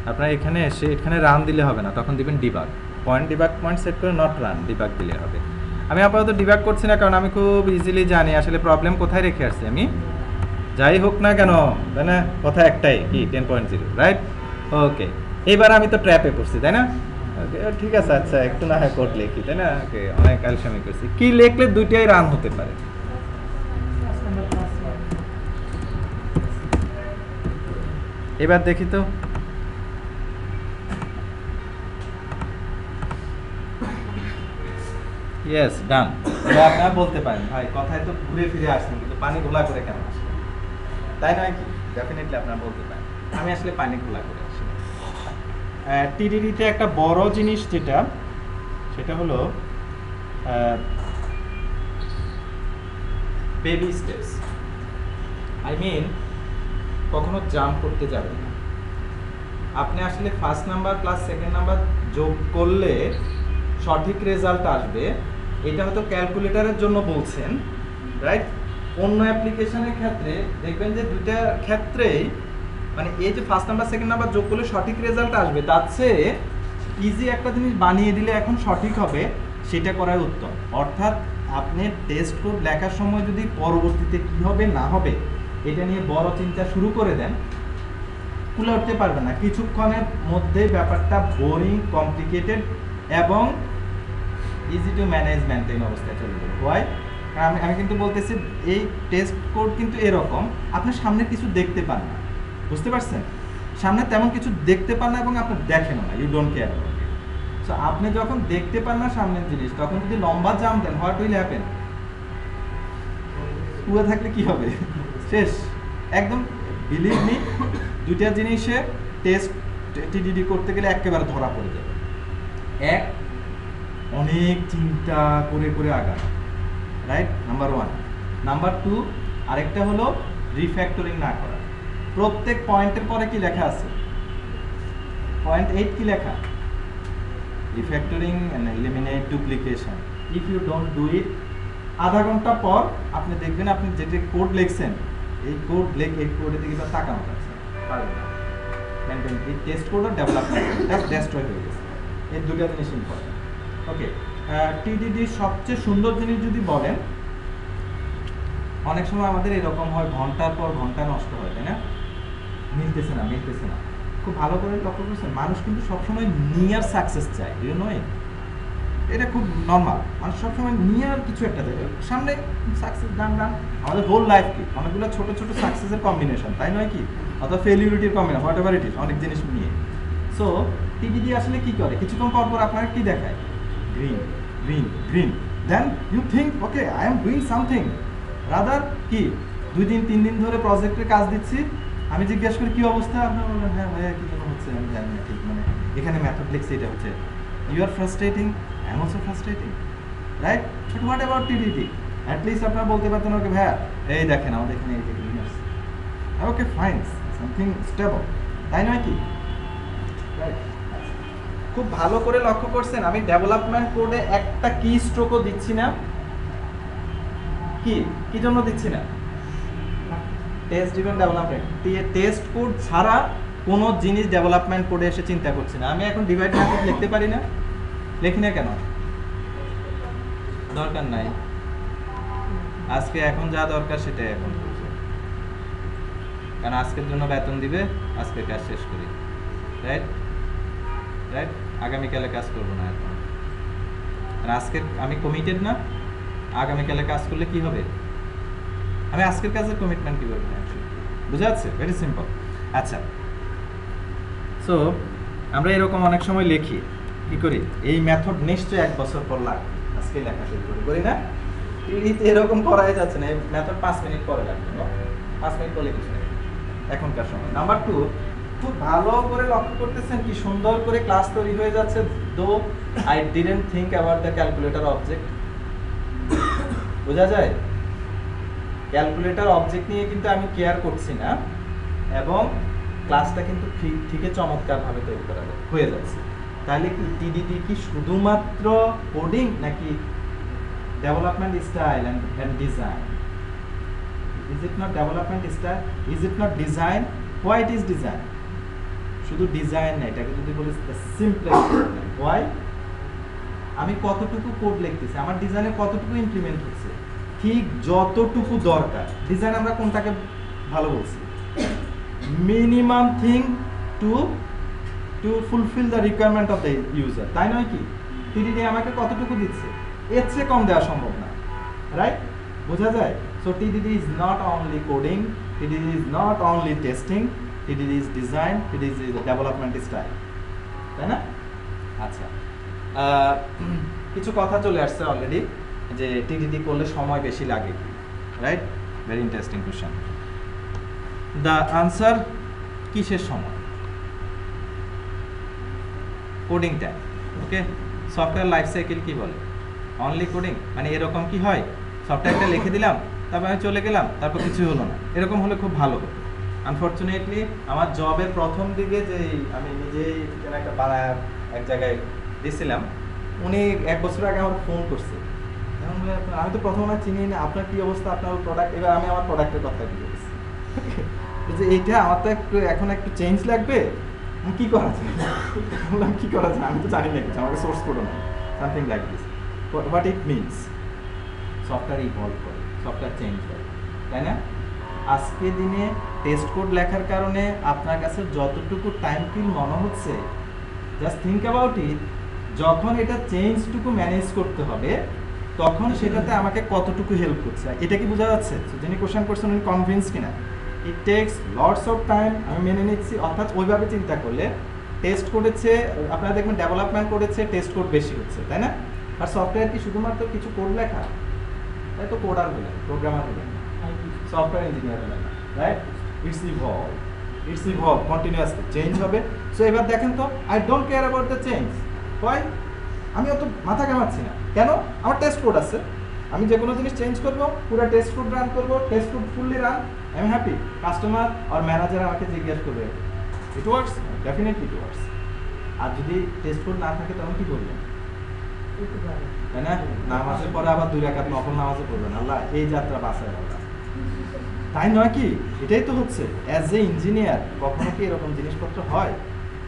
আপনার এখানে এসে এখানে রান দিলে হবে না, তখন দিবেন debug point. Debug point set করে নট রান, ডিবাগ দিলে হবে। আমি আপাতত ডিবাগ করছি না, কারণ আমি খুব ইজিলি জানি আসলে প্রবলেম কোথায় রেখে আসছি আমি। যাই হোক না কেন, তাই না? কথা একটাই, কি 10.0, রাইট? ওকে, এবার আমি তো ট্র্যাপে পড়ছি, তাই না? ওকে, ঠিক আছে। আচ্ছা, একটু না হয় কোড লিখি, তাই না? ওকে, অনেক আলসামি করছি। কি লিখলে দুইটাই রান হতে পারে? এবার দেখি তো, ইয়েস ডান। আপনারা বলতে পারেন ভাই কথায় তো ঘুরে ফিরে আসছেন কিন্তু পানি ঘোলা করে কেন আসলেন, তাই নয় কি? ডেফিনেটলি আপনারা বলতে পারেন আমি আসলে পানি ঘোলা করে আসি। টিডিডিতে একটা বড় জিনিস যেটা সেটা হলো বেবি স্টেপস। আই মিন কখনো জাম্প করতে যাবেন না। আপনি আসলে first number plus second number যোগ করলে সঠিক রেজাল্ট আসবে, এটা হয়তো ক্যালকুলেটরের জন্য বলছেন, রাইট? অন্য অ্যাপ্লিকেশনের ক্ষেত্রে দেখবেন যে দুইটা ক্ষেত্রেই মানে এই যে ফার্স্ট নাম্বার সেকেন্ড নাম্বার যোগ করলে সঠিক রেজাল্ট আসবে, তার চেয়ে ইজি একটা জিনিস বানিয়ে দিলে এখন সঠিক হবে, সেটা করাই উত্তম। অর্থাৎ আপনি টেস্ট কোড লেখার সময় যদি পরবর্তীতে কী হবে না হবে এটা নিয়ে বড় চিন্তা শুরু করে দেন, কুলে উঠতে পারবেন না। কিছুক্ষণের মধ্যে ব্যাপারটা বোরিং, কমপ্লিকেটেড এবং ইজি টু ম্যানেজ মেনটেন অবস্থায় চলে যাবে। হোয়াই? আমি কিন্তু বলতেছি এই টেস্ট কোড কিন্তু এরকম, আপনি সামনে কিছু দেখতে পান না, বুঝতে পারছেন? সামনে তেমন কিছু দেখতে পান না এবং আপনি দেখেন না, you don't care about it. So আপনি যখন দেখতে পান না সামনের জিনিস, তখন যদি লম্বা জাম্প দেন, হোয়াট উইল হ্যাপেন? কুয়া থাকলে কি হবে? শেষ একদম। বিলিভ মি, দুইটা জিনিসে টেস্ট টিডিডি করতে গেলে একেবারে ধরা পড়ে যাবে। এক, অনেক চিন্তা করে করে আগানো, right? Number one. Number two, আরেকটা হলো রিফ্যাক্টরিং না করা। প্রত্যেক পয়েন্টের পরে কি লেখা আছে? পয়েন্ট 8 কি লেখা? Refactoring and eliminate duplication. If you don't do it, আধা ঘন্টা পর আপনি দেখবেন আপনি যেটা কোড লিখছেন এই কোডের দিকে তাকানো যাচ্ছে পারবেন না। মেনটেন এই টেস্ট কোড আর ডেভেলপমেন্ট ডেস্ট্রয় হয়ে গেছে। এই দুটো জিনিস ইম্পর্টেন্ট। ওকে, টিডিডি সবচেয়ে সুন্দর জিনিস যদি বলেন, অনেক সময় আমাদের এরকম হয় ঘন্টার পর ঘন্টা নষ্ট হয়, তাই না? মিলতেছে না। খুব ভালো করে লক্ষ্য করছেন, মানুষ কিন্তু সবসময় নিয়ার সাকসেস চায়, ইউ নো ইট। এটা খুব নর্মাল, মানুষ সবসময় নিয়ার কিছু একটা চায়, সামনে সাকসেস ডান। আমাদের হোল লাইফ কি অনেকগুলো ছোট ছোট সাকসেসের কম্বিনেশন, তাই নয় কি? অথবা ফেলিউরিটির combination, whatever it is, অনেক জিনিস নিয়ে। সো টিডিডি আসলে কি করে? কিছুক্ষণ পর আপনার কি দেখায়? Green. Then you think okay I am doing something. Rather কি 2 দিন 3 দিন ধরে প্রজেক্টের কাজ দিচ্ছি, আমি জিজ্ঞেস করি কি অবস্থা, আপনার বলবেন হ্যাঁ ভাইয়া কি জন্য হচ্ছে আমি জানি না ঠিক, মানে এখানে মেথড লিখছে এটা হচ্ছে। You are frustrating, I am also frustrating, right? But what about TDD? At least আপনারা বলতে পারতেন ওকে ভাইয়া এই দেখেন আমাদের এখানে এই যে গ্রিন আসছে, ওকে ফাইন, সামথিং স্টেবল, তাই নয় কি? রাইট? খুব ভালো করে লক্ষ্য করছেন আমি ডেভেলপমেন্ট কোডে একটা কি স্ট্রোকও দিচ্ছি না। কি জন্য দিচ্ছি না? Test driven development. Test code ছাড়া কোনো জিনিস ডেভেলপমেন্ট কোডে এসে চিন্তা করছি না। আমি এখন ডিভাইড মেথড লিখতে পারি না, লিখি না কেন? দরকার নাই, আজকে এখন যা দরকার সেটাই এখন করছি, কারণ আজকের জন্য বেতন দিবে, আজকে কাজ শেষ করি, রাইট? আগামীকালে কাজ করবো না এখন, আজকে আমি কমিটেড না, আগামীকালে কাজ করলে কি হবে? আমি আজকের কাজের কমিটমেন্ট কি করবো? বুঝা যাচ্ছে? Very simple. আচ্ছা, সো আমরা এরকম অনেক সময় লিখি, কি করি? এই মেথড নিশ্চয়ই 1 বছর পর লাগবে, আজকে লেখা শুরু করি না? এরকম করাই যাচ্ছে না, এই মেথড 5 মিনিট পরে লাগবে, 5 মিনিট পরে কিছু নেই এখনকার সময়। নাম্বার 2, খুব ভালো করে লক্ষ্য করতেছেন কি সুন্দর করে ক্লাস তৈরি হয়ে যাচ্ছে, though I didn't think about the calculator object. বোঝা যায়? ক্যালকুলেটর অবজেক্ট নিয়ে কিন্তু আমি কেয়ার করছি না এবং ক্লাসটা কিন্তু ঠিকই চমৎকারভাবে তৈরি করা হয়ে যাচ্ছে। তাহলে কি টিডিডি কি শুধুমাত্র কোডিং নাকি development style and design? Is it not development style? Is it not design? Why it is design? শুধু ডিজাইন না, এটাকে যদি বলি সিম্পলেস্ট। হোয়াই? আমি কতটুকু কোড লিখতেছি, আমার ডিজাইনে কতটুকু ইমপ্লিমেন্ট হচ্ছে, ঠিক যতটুকু দরকার। ডিজাইন আমরা কোনটাকে ভালো বলছি? Minimum thing to fulfil the requirement of the user, তাই নয় কি? টিডিডি আমাকে কতটুকু দিচ্ছে, এর চেয়ে কম দেওয়া সম্ভব না, রাইট? বোঝা যায়? So TDD is not only coding, TDD is not only testing, TDD is design, TDD is development style, তাই না? আচ্ছা, কিছু কথা চলে আসছে অলরেডি যে টিডিডি করলে সময় বেশি লাগে কি, right? Very interesting question. The answer কিসের সময়? Coding time. Okay, software life cycle কি বলে? Only coding. মানে এরকম কি হয়, সফটওয়্যারটা লিখে দিলাম, তারপর আমি চলে গেলাম, তারপর কিছু হলো না, এরকম হলে খুব ভালো হতো। আনফর্চুনেটলি আমার জবের প্রথম দিকে যে আমি নিজেই একটা বানায় এক জায়গায় দিয়েছিলাম, উনি 1 বছর আগে আমার ফোন করছে। এখন আমি তো প্রথম না চিনি না, আপনার কি অবস্থা, আপনার প্রোডাক্ট। এবার আমি আমার প্রোডাক্টের কথা দিয়ে দিচ্ছি যে এইটা আমার তো একটু এখন একটু চেঞ্জ লাগবে, কি করা যায়? বললাম কি করা যায়, আমি তো জানি না কিছু, আমাকে সোর্স কোডও না, something like this. What it means, software evolve করে, সফটওয়্যার চেঞ্জ হয়, তাই না? আজকে দিনে টেস্ট কোড লেখার কারণে আপনার কাছে যতটুকু টাইম কিল মনে হচ্ছে, জাস্ট থিঙ্ক অ্যাবাউট ইট, যখন এটা চেঞ্জটুকু ম্যানেজ করতে হবে তখন সেটাতে আমাকে কতটুকু হেল্প করছে, এটা কি বোঝা যাচ্ছে? যিনি কোশ্চেন করছেন উনি কনভিন্স কিনা? It takes lots of time, আমি মেনে নিচ্ছি। অর্থাৎ ওইভাবে চিন্তা করলে টেস্ট করেছে, আপনারা দেখবেন ডেভেলপমেন্ট করেছে, টেস্ট কোড বেশি হচ্ছে, তাই না? আর সফটওয়্যার কি শুধুমাত্র কিছু কোড লেখা? তাই তো কোডার হলেন, প্রোগ্রামার হলেন, সফটওয়্যার ইঞ্জিনিয়ার হলেন না, right? It's evolve continuously, change হবে। সো এবার দেখেন তো, I don't care about the change. Why? আমি অত মাথা ঘামাচ্ছি না, কেন? আমার টেস্ট কোড আছে, আমি যে কোনো জিনিস চেঞ্জ করবো, পুরো টেস্ট কোড রান করবো, test code fully run, I am happy. Customer আর ম্যানেজার আমাকে জিজ্ঞাসা করবে, it works, definitely it works. আর যদি টেস্ট কোড না থাকে তখন কি করবেন, তাই না? নামাজের পরে আবার 2 রাকাত নফল নামাজও পড়বেন, আল্লাহ এই যাত্রা বাঁচায় আল্লাহ, তাই নয় কি? এটাই তো হচ্ছে। অ্যাজ এ ইঞ্জিনিয়ার কখনো কি এরকম জিনিসপত্র হয়?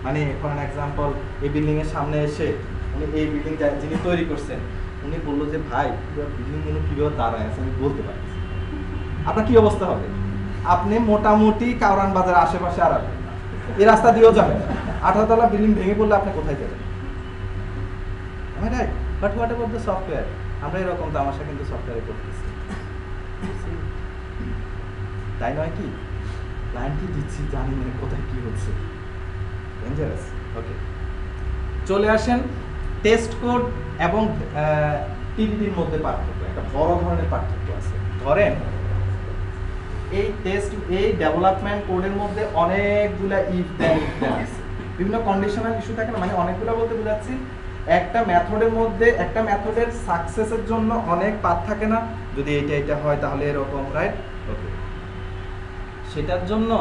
মানে ফর অ্যান এক্সাম্পল, এই বিল্ডিংয়ের সামনে এসে উনি এই বিল্ডিং যিনি তৈরি করছেন উনি বললো যে ভাই বিল্ডিংগুলো কীভাবে দাঁড়ায় আছে আমি বলতে পারছি, আপনার কি অবস্থা হবে? আপনি মোটামুটি কাউরান বাজার আশেপাশে আর আসবেন না, এই রাস্তা দিয়েও যাবেন না। 18 তলা বিল্ডিং ভেঙে পড়লে আপনি কোথায় যাবেন? আমি right? But what about the software? আমরা এরকম তামাশা কিন্তু সফটওয়্যারে করতেছি, তাই নয় কি? ক্লায়েন্টকে দিচ্ছি, জানি না কোথায় কি হচ্ছে, ডেঞ্জারাস। ওকে, চলে আসেন টেস্ট কোড এবং টিডিডির মধ্যে পার্থক্য, একটা বড় ধরনের পার্থক্য আছে। ধরেন এই ডেভেলপমেন্ট কোডের মধ্যে অনেকগুলা ইফ দেন আছে, বিভিন্ন কন্ডিশনাল ইস্যু থাকে না, মানে অনেকগুলো বলতে বোঝাচ্ছি একটা মেথডের মধ্যে, একটা মেথডের সাকসেসের জন্য অনেক পাথ থাকে না, যদি এটা হয় তাহলে এরকম, রাইট? ওকে, সেটার জন্য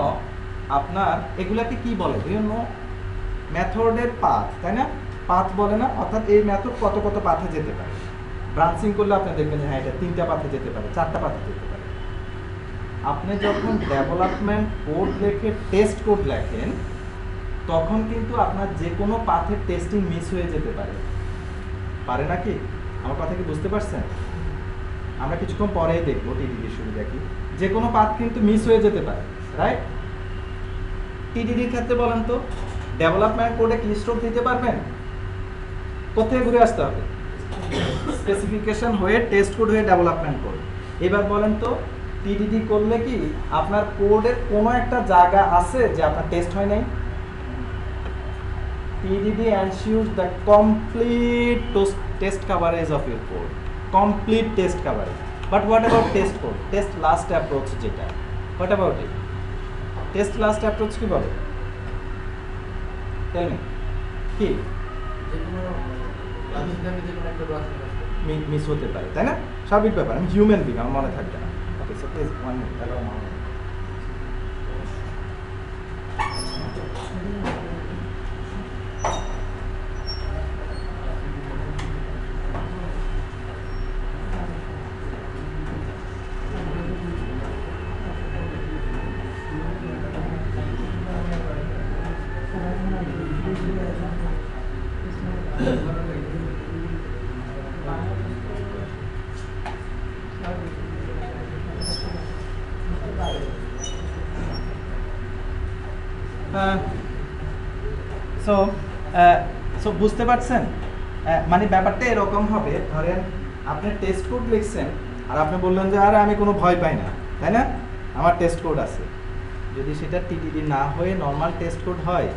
আপনার এগুলাকে কি বলে? বিভিন্ন মেথডের পাথ, তাই না? পাথ বলে না? অর্থাৎ এই মেথড কত কত পাথে যেতে পারে। ব্রাঞ্চিং করলে আপনি দেখবেন যে হ্যাঁ এটা 3টা পাথে যেতে পারে, 4টা পাথে যেতে পারে। আপনি যখন ডেভেলপমেন্ট কোড লেখে, টেস্ট কোড লেখেন, তখন কিন্তু আপনার যে কোনো পাথের টেস্টিং মিস হয়ে যেতে পারে, পারে নাকি? আমার কথা কি বুঝতে পারছেন? আমরা কিছুক্ষণ পরে দেখবো টিডিডির সুবিধা কি। যে কোনো পাথ কিন্তু মিস হয়ে যেতে পারে, রাইট? টিডিডির ক্ষেত্রে বলেন তো, ডেভেলপমেন্ট কোডে কি স্ট্রোক দিতে পারবেন? কোথায় ঘুরে আসতে হবে? স্পেসিফিকেশন হয়ে টেস্ট কোড হয়ে ডেভেলপমেন্ট কোড। এবার বলেন তো, টিডিডি করলে কি আপনার কোডের কোনো একটা জায়গা আছে যে আপনার টেস্ট হয় নাই? TDD ensures the complete test coverage of your code, complete test coverage. But what about test code, test last approach যেটা, what about it? Test last approach কি বলে? টেল মি, কি মিস হতে পারে, তাই না? স্বাভাবিক ব্যাপার, আমি হিউম্যান বিং, আমার মনে থাকবে না। ওকে, সো প্লিজ 1 মিনিট, তাহলে সো বুঝতে পারছেন? মানে ব্যাপারটা এরকম হবে, ধরেন আপনি টেস্ট কোড লিখছেন আর আপনি বললেন যে আরে আমি কোনো ভয় পাই না, তাই না? আমার টেস্ট কোড আছে। যদি সেটা টিডিডি না হয়ে নর্মাল টেস্ট কোড হয়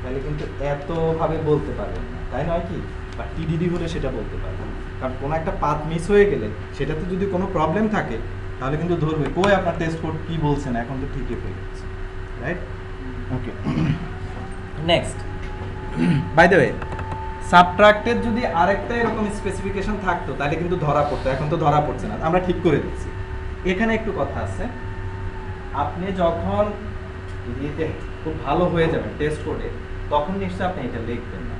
তাহলে কিন্তু এতভাবে বলতে পারবেন না, তাই নয় কি? বা টিডিডি হলে সেটা বলতে পারবো, কারণ কোনো একটা পাথ মিস হয়ে গেলে সেটাতে যদি কোনো প্রবলেম থাকে তাহলে কিন্তু ধরবে কই আপনার টেস্ট কোড কি বলছেন, এখন তো ঠিকই হয়ে গেছে, right? Okay, next, by the way সাবট্রাক্টের যদি আরেকটা এরকম স্পেসিফিকেশন থাকতো তাহলে কিন্তু ধরা পড়তো, এখন তো ধরা পড়ছে না, আমরা ঠিক করে দিচ্ছি। এখানে একটু কথা আছে, আপনি যখন ইয়েতে খুব ভালো হয়ে যাবেন টেস্ট কোডে তখন নিশ্চয়ই আপনি এটা লিখবেন না,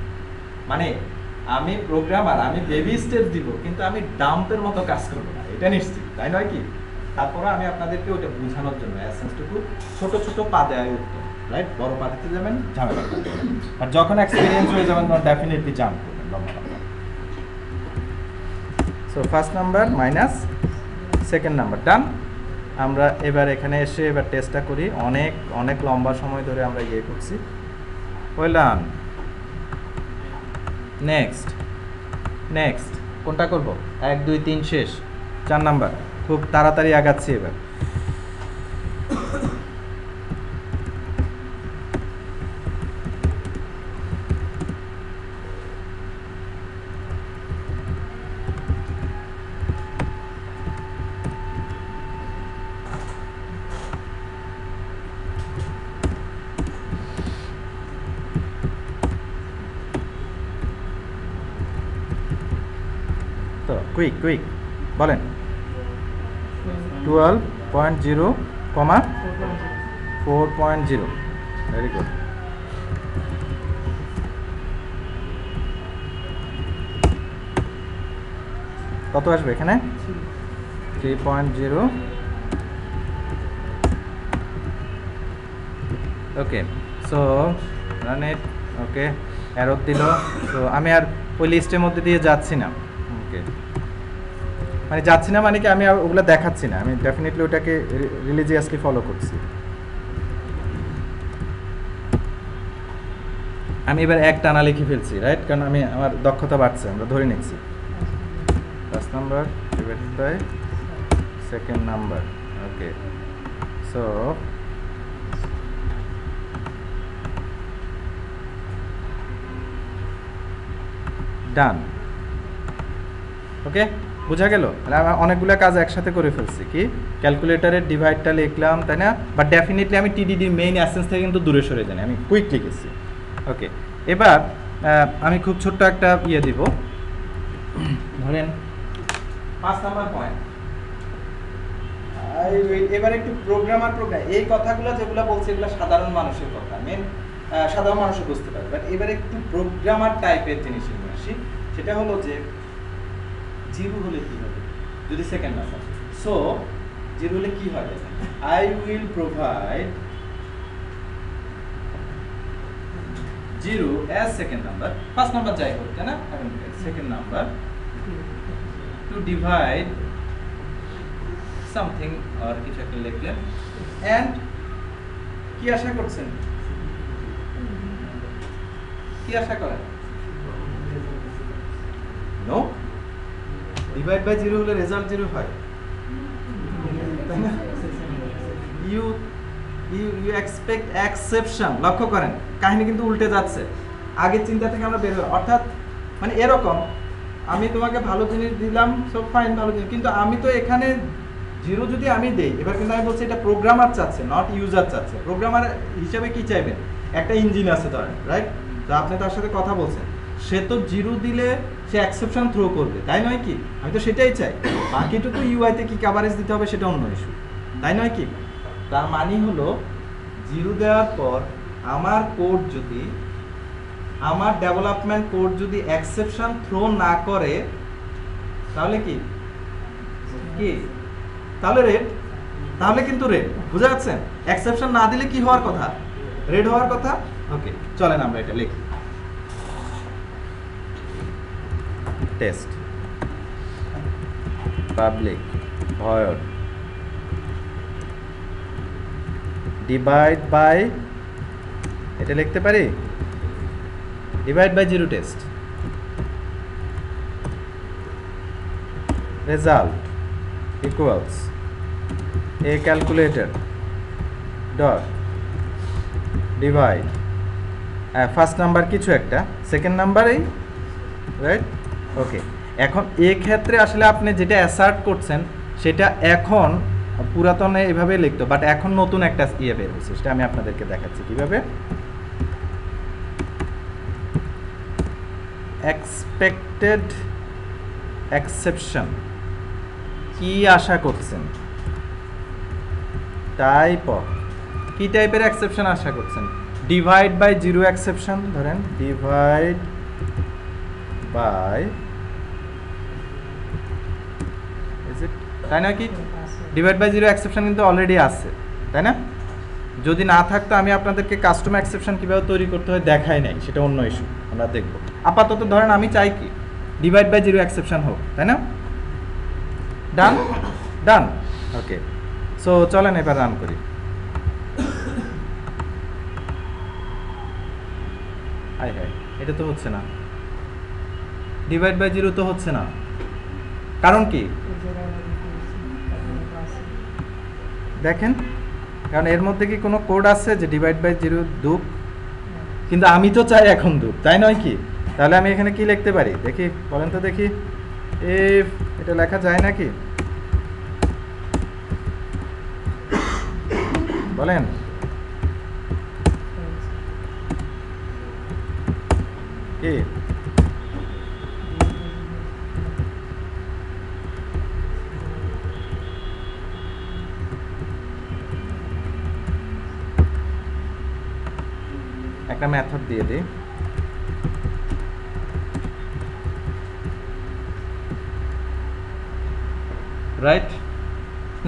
মানে আমি প্রোগ্রামার, আমি বেবি স্টেপ দিব কিন্তু আমি ডাম্পের মতো কাজ করবো না, এটা নিশ্চিত, তাই নয় কি? তারপরে আমি আপনাদেরকে ওটা বোঝানোর জন্য এসেন্সটুকু ছোট ছোট পাদে আয় উঠতো, রাইট? বড় পাদিতে যাবেন ঝামেলা করবেন, আর যখন এক্সপিরিয়েন্স হয়ে যাবেন তখন ডেফিনেটলি জাম্প করবেন লম্বা লম্বা। So first number minus second number done. আমরা এবার এখানে এসে এবার টেস্টটা করি, অনেক অনেক লম্বা সময় ধরে আমরা ইয়ে করছি। Well done. নেক্সট নেক্সট কোনটা করব? 1 2 3 শেষ, 4 নাম্বার, খুব তাড়াতাড়ি আগাচ্ছি এবার। তো কুইক কুইক বলেন। 12.0, 4.0, ভেরি গুড। কত আসবে এখানে? 3.0। Okay, so run it. Okay, error দিল, তো আমি আর ওই লিস্টের মধ্যে দিয়ে যাচ্ছি না। ওকে, মানে যাচ্ছি না মানে কি আমি ওগুলো দেখাচ্ছি না, আমি ডেফিনেটলি ওটাকে রিলিজিয়াসলি ফলো করছি। আমি এবার এক টানা লিখে ফেলছি, রাইট? কারণ আমি আমার দক্ষতা বাড়ছে, আমরা ধরে নিচ্ছি। First number divided by second number. Okay, so done. Okay, বোঝা গেল? আমি অনেকগুলো কাজ একসাথে করে ফেলছি, কি ক্যালকুলেটারের ডিভাইডটা লিখলাম, তাই না? বাট ডেফিনেটলি আমি টিডিডি মেইন অ্যাসেন্স থেকে কিন্তু দূরে সরে জানি, আমি কুইক লিখেছি। ওকে, এবার আমি খুব ছোট্ট একটা ইয়ে দিব, ধরেন 5 নাম্বার পয়েন্ট। এবার একটু প্রোগ্রাম, এই কথাগুলো যেগুলো বলছে এগুলো সাধারণ মানুষের কথা, সাধারণ মানুষও বুঝতে পারবে, বাট এবার একটু প্রোগ্রামার টাইপের জিনিস নিয়ে আসি। সেটা হলো যে জিরো হলে কি হবে যদি সেকেন্ড নাম্বার, সো জিরো হলে কি হয়? I will provide zero as second number, first number যাই হোক, তাই না? Second number to divide something আর কিছু একটা লিখলেন, এন্ড কি আশা করছেন? কি আশা করেন? নো, ডিভাইড বাই জিরো হলে রেজাল্ট জিরো হয়, তাই না? You expect exception. লক্ষ্য করেন কাহিনী কিন্তু উল্টে যাচ্ছে, আগের চিন্তা থেকে আমরা বের হই। অর্থাৎ মানে এরকম, আমি তোমাকে ভালো জিনিস দিলাম, সব ফাইন, ভালো জিনিস, কিন্তু আমি তো এখানে জিরো যদি আমি দেই, এবার কিন্তু আমি বলছি এটা প্রোগ্রামার চাচ্ছে, নট ইউজার চাচ্ছে। প্রোগ্রামার হিসাবে কি চাইবেন? একটা ইঞ্জিন আছে ধরেন, রাইট? তো আপনি তার সাথে কথা বলছেন, সে তো জিরো দিলে সে এক্সেপশন থ্রো করবে, তাই নয় কি? আমি তো সেটাই চাই। বাকিটুকু ইউআইতে কি কভারেজ দিতে হবে সেটা অন্য ইস্যু, তাই নয় কি? তার মানে হলো জিরো দেওয়ার পর আমার কোড যদি, আমার ডেভেলপমেন্ট কোড যদি এক্সেপশন থ্রো না করে তাহলে কি কি তাহলে রেড, তাহলে কিন্তু রেড, বুঝা যাচ্ছেন? এক্সেপশন না দিলে কি হওয়ার কথা? রেড হওয়ার কথা। ওকে, চলেন আমরা এটা লিখি। Test public void divide by, এটা লিখতে পারি divide by zero test, result equals a calculator dot divide first number কিছু একটা, সেকেন্ড নাম্বার এই রাইট? ওকে, এখন ক্ষেত্রে আসলে আপনি যেটা অ্যাসার্ট করছেন সেটা এখন পুরাতনে এভাবে লিখতো, বাট এখন নতুন একটা বের হয়েছে, সেটা আমি আপনাদেরকে দেখাচ্ছি কিভাবে। এক্সপেক্টেড এক্সেপশন, কি আশা করছেন, টাইপ অফ, কি টাইপের এক্সেপশন আশা করছেন? ডিভাইড বাই জিরো এক্সেপশন, ধরেন ডিভাইড বাই, তাই না? কি ডিভাইড বাই জিরো এক্সেপশন কিন্তু অলরেডি আছে, তাই না? যদি না থাকতো আমি আপনাদেরকে কাস্টম এক্সেপশন কীভাবে তৈরি করতে হয় দেখাই নাই, সেটা অন্য ইস্যু, আমরা দেখব। আপাতত ধরেন আমি চাই কি ডিভাইড বাই জিরো এক্সেপশন হোক, তাই না? ডান ডান, ওকে। সো চলেন এবার রান করি। হাই হাই, এটা তো হচ্ছে না, ডিভাইড বাই জিরো তো হচ্ছে না, কারণ কি দেখেন, কারণ এর মধ্যে কি কোনো কোড আছে যে ডিভাইড বাই জিরো দুক? কিন্তু আমি তো চাই এখন দুক, তাই নয় কি? তাহলে আমি এখানে কি লিখতে পারি দেখি, বলেন তো দেখি, ইফ, এটা লেখা যায় নাকি বলেন? কি একটা মেথড দিয়ে দিই, রাইট?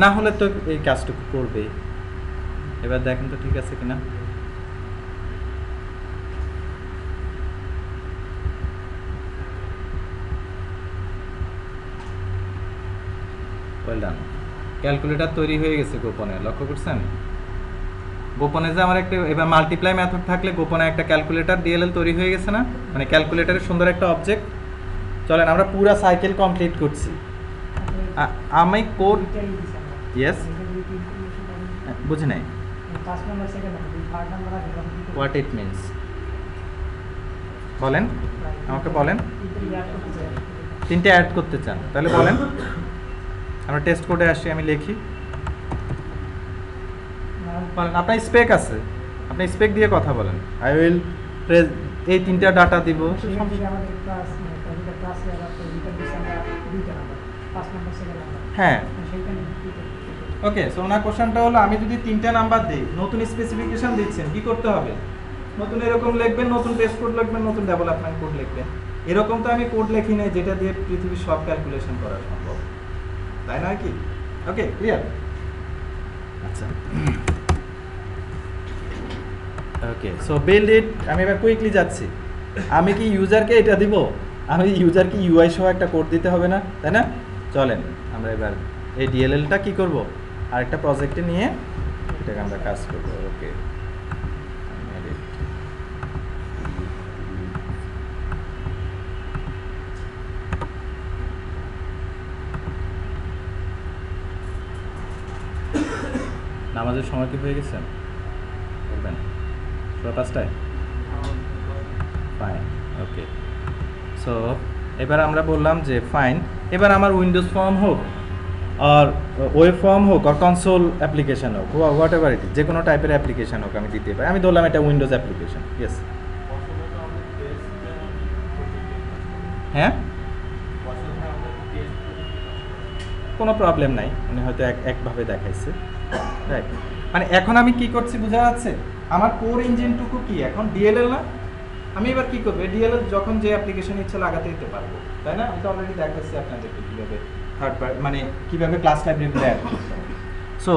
না হলে তো এই কাজটুকু করবে। এবার দেখেন তো ঠিক আছে কিনা। ওয়েল ডান, ক্যালকুলেটর তৈরি হয়ে গেছে গোপনে, লক্ষ্য করছেন? গোপনে যে আমার একটা এবার মাল্টিপ্লাই মেথড থাকলে গোপনে একটা ক্যালকুলেটর ডিএলএল তৈরি হয়ে গেছে না, মানে ক্যালকুলেটরের সুন্দর একটা অবজেক্ট। চলেন আমরা পুরো সাইকেল কমপ্লিট করছি। আমি কোড, ইয়েস, বুঝি নাই হোয়াট ইট মিনস, বলেন আমাকে বলেন। তিনটে অ্যাড করতে চান, তাহলে বলেন, আমরা টেস্ট কোডে আসি, আমি লিখি। আপনার স্পেক আছে, আপনি স্পেক দিয়ে কথা বলেন। আই উইল এই তিনটা ডাটা দিব। হ্যাঁ, ওকে। সো ওনার কোশ্চেনটা হলো আমি যদি তিনটা নাম্বার দিই, নতুন স্পেসিফিকেশন দিচ্ছেন, কি করতে হবে? নতুন এরকম লিখবেন, নতুন টেস্ট কোড লিখবেন, নতুন ডেভেলপমেন্ট কোড লিখবেন। এরকম তো আমি কোড লিখি নাই যেটা দিয়ে পৃথিবীর সব ক্যালকুলেশন করা সম্ভব, তাই নয় কি? ওকে, ক্লিয়ার? আচ্ছা, ওকে। সো বিল্ড ইট, আমি এবার কুইকলি যাচ্ছি। আমি কি ইউজারকে এটা দিব? আমি ইউজারকে ইউআই সহ একটা কোড দিতে হবে না, তাই না? চলেন আমরা এবার এই ডিএলএলটা কি করব, আরেকটা প্রজেক্টে নিয়ে এটাকে আমরা কাজ করব। ওকে, নামাজের সময় কি হয়ে গেছে? করবেন 5:30? ফাইন, ওকে। সো এবার আমরা বললাম যে ফাইন, এবার আমার উইন্ডোজ ফর্ম হোক আর ওয়েব ফর্ম হোক আর কনসোল অ্যাপ্লিকেশন হোক, হোয়াট এভার ইট ইজ, যে কোনো টাইপের অ্যাপ্লিকেশন হোক আমি দিতে পারি। আমি ধরলাম এটা উইন্ডোজ অ্যাপ্লিকেশন, ইয়েস। হ্যাঁ, কোনো প্রবলেম নাই, মানে হয়তো একভাবে দেখাইছে, রাইট? মানে এখন আমি কি করছি বোঝা যাচ্ছে? আমার কোর ইঞ্জিনটুকু কি এখন ডিএলএল না? আমি এবার কি করবো, ডিএলএল যখন যে অ্যাপ্লিকেশন ইচ্ছা লাগাতে দিতে পারবো, তাই না? আমি তো অলরেডি দেখাচ্ছি আপনাদেরকে কীভাবে থার্ড পার্টি, মানে কীভাবে ক্লাস লাইব্রেরিগুলো অ্যাড করতে হবে। সো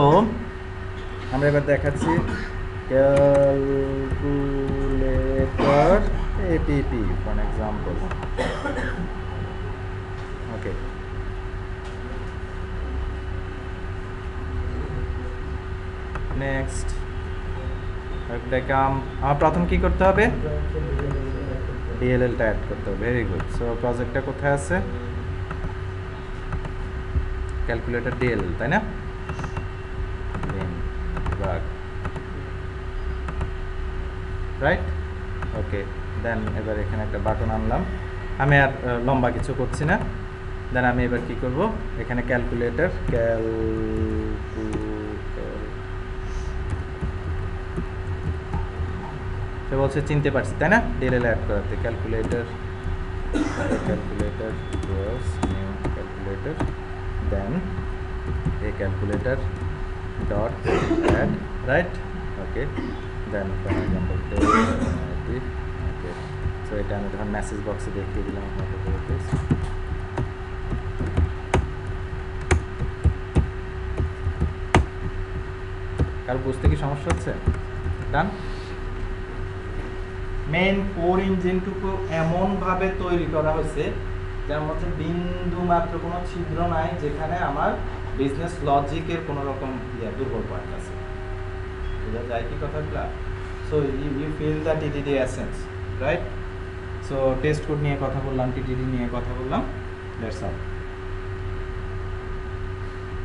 আমরা এবার দেখাচ্ছি calculator app for example. Okay, next আমার প্রথম কি করতে হবে? ডিএলএলটা অ্যাড করতে হবে। Very good. সো প্রজেক্টটা কোথায় আছে? ক্যালকুলেটর ডিএলএল, তাই না? রাইট, ওকে। দেন এবার এখানে একটা বাটন আনলাম, আমি আর লম্বা কিছু করছি না। দেন আমি এবার কি করব, এখানে ক্যালকুলেটর সে বলছে চিনতে পারছি তাই না, ডিএলএল অ্যাড করাতে calculator new calculator, then a calculator dot add, right? Okay, then for example okay, so এটা আমি ধরুন মেসেজ বক্সে দেখিয়ে দিলাম আপনাকে। কার বুঝতে কি সমস্যা হচ্ছে? ডান। মেইন কোর ইঞ্জিনটুকু এমনভাবে তৈরি করা হয়েছে যার মধ্যে বিন্দু মাত্র কোনো ছিদ্র নাই যেখানে আমার বিজনেস লজিকের কোনো রকম দুর্বল পয়েন্ট আছে। বুঝা যায় কি কথাগুলো? So you feel the TDD essence, right? So test code নিয়ে কথা বললাম, টিটিডি নিয়ে কথা বললাম, দ্যাটস অল।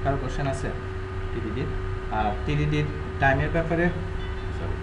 কারো কোশ্চেন আছে টিটিডির? আর টিটিডির টাইমের ব্যাপারে সরি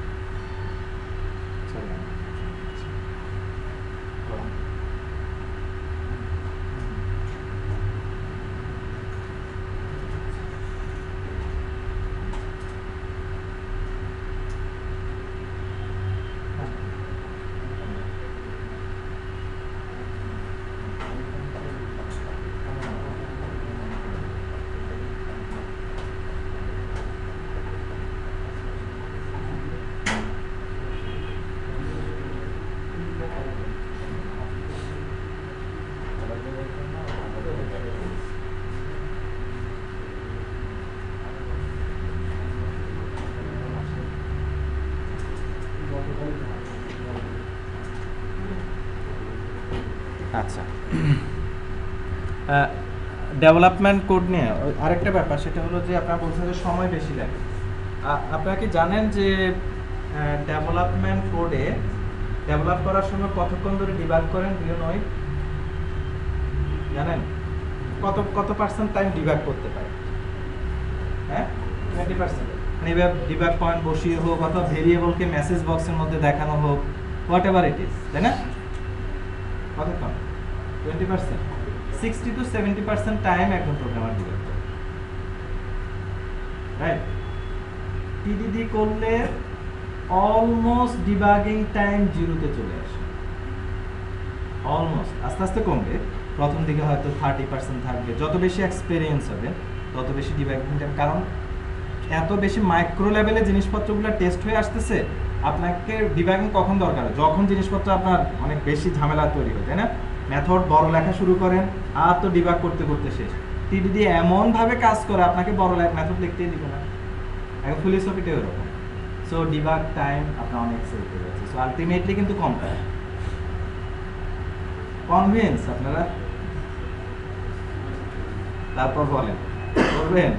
আচ্ছা। ডেভেলপমেন্ট কোড নিয়ে আরেকটা ব্যাপার, সেটা হলো যে আপনারা বলছেন যে সময় বেশি লাগে। আপনারা কি জানেন যে ডেভেলপমেন্ট কোডে ডেভেলপ করার সময় কতক্ষণ ধরে ডিবাগ করেন? ডু ইউ নো ইট? জানেন কত পার্সেন্ট টাইম ডিবাগ করতে পারে? হ্যাঁ, 20%। মানে ডিবাগ পয়েন্ট বসিয়ে হোক অথবা ভেরিয়েবলকে মেসেজ বক্সের মধ্যে দেখানো হোক, হোয়াট এভার ইট ইজ, তাই না? কতক্ষণ? 20%। 60 to 70% টাইম একজন প্রোগ্রামার ডিবাগ করে, রাইট? টিডিডি করলে অলমোস্ট ডিবাগিং টাইম 0-তে চলে আসে, অলমোস্ট। আস্তে আস্তে কমবে, প্রথম দিকে হয়তো 30% থাকবে। যত বেশি এক্সপেরিয়েন্স হবে তত বেশি ডিবাগিং টাইম, কারণ এত বেশি মাইক্রো লেভেলে জিনিসপত্রগুলো টেস্ট হয়ে আসতেছে। আপনাকে ডিবাগিং কখন দরকার? যখন জিনিসপত্র আপনার অনেক বেশি ঝামেলা তৈরি হয়, তাই না? মেথড বড় লেখা শুরু করেন আর তো ডিবাগ করতে করতে শেষ। টিডিডি এমনভাবে কাজ করে আপনাকে বড় মেথড লিখতেই দিবে না, এখন ফিলোসফিটাই ওরকম। সো ডিবাগ টাইম আপনার অনেক সেভ হয়ে যাচ্ছে। সো আলটিমেটলি কিন্তু কম টাইম। কনভিন্স আপনারা? তারপর বলেন করবেন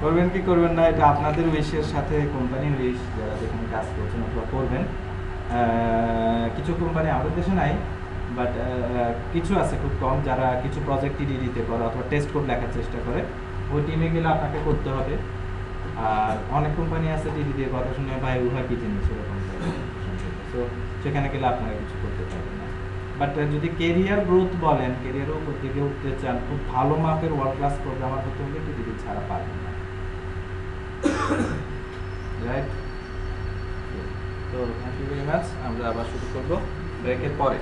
করবেন কি করবেন না, এটা আপনাদের উইশের সাথে কোম্পানির উইশ, যারা যেখানে কাজ করছেন অথবা করবেন। কিছু কোম্পানি আমাদের দেশে নাই, বাট কিছু আছে খুব কম, যারা কিছু প্রজেক্ট টিডিডিতে করে অথবা টেস্ট কোড লেখার চেষ্টা করে। ওই টিমে গেলে আপনাকে করতে হবে। আর অনেক কোম্পানি আছে টিডিডির কথা শুনে ভাই উহা কি জিনিস এরকম, তো সেখানে গেলে আপনারা কিছু করতে পারবেন না। বাট যদি কেরিয়ার গ্রোথ বলেন, কেরিয়ারের উপর দিকে উঠতে চান, খুব ভালো মাপের ওয়ার্ল্ড ক্লাস প্রোগ্রামার হতে হলে টিডিডি ছাড়া পারবেন না, রাইট? তো থ্যাংক ইউ ভেরি মাচ। আমরা আবার শুরু করবো ব্রেকের পরে।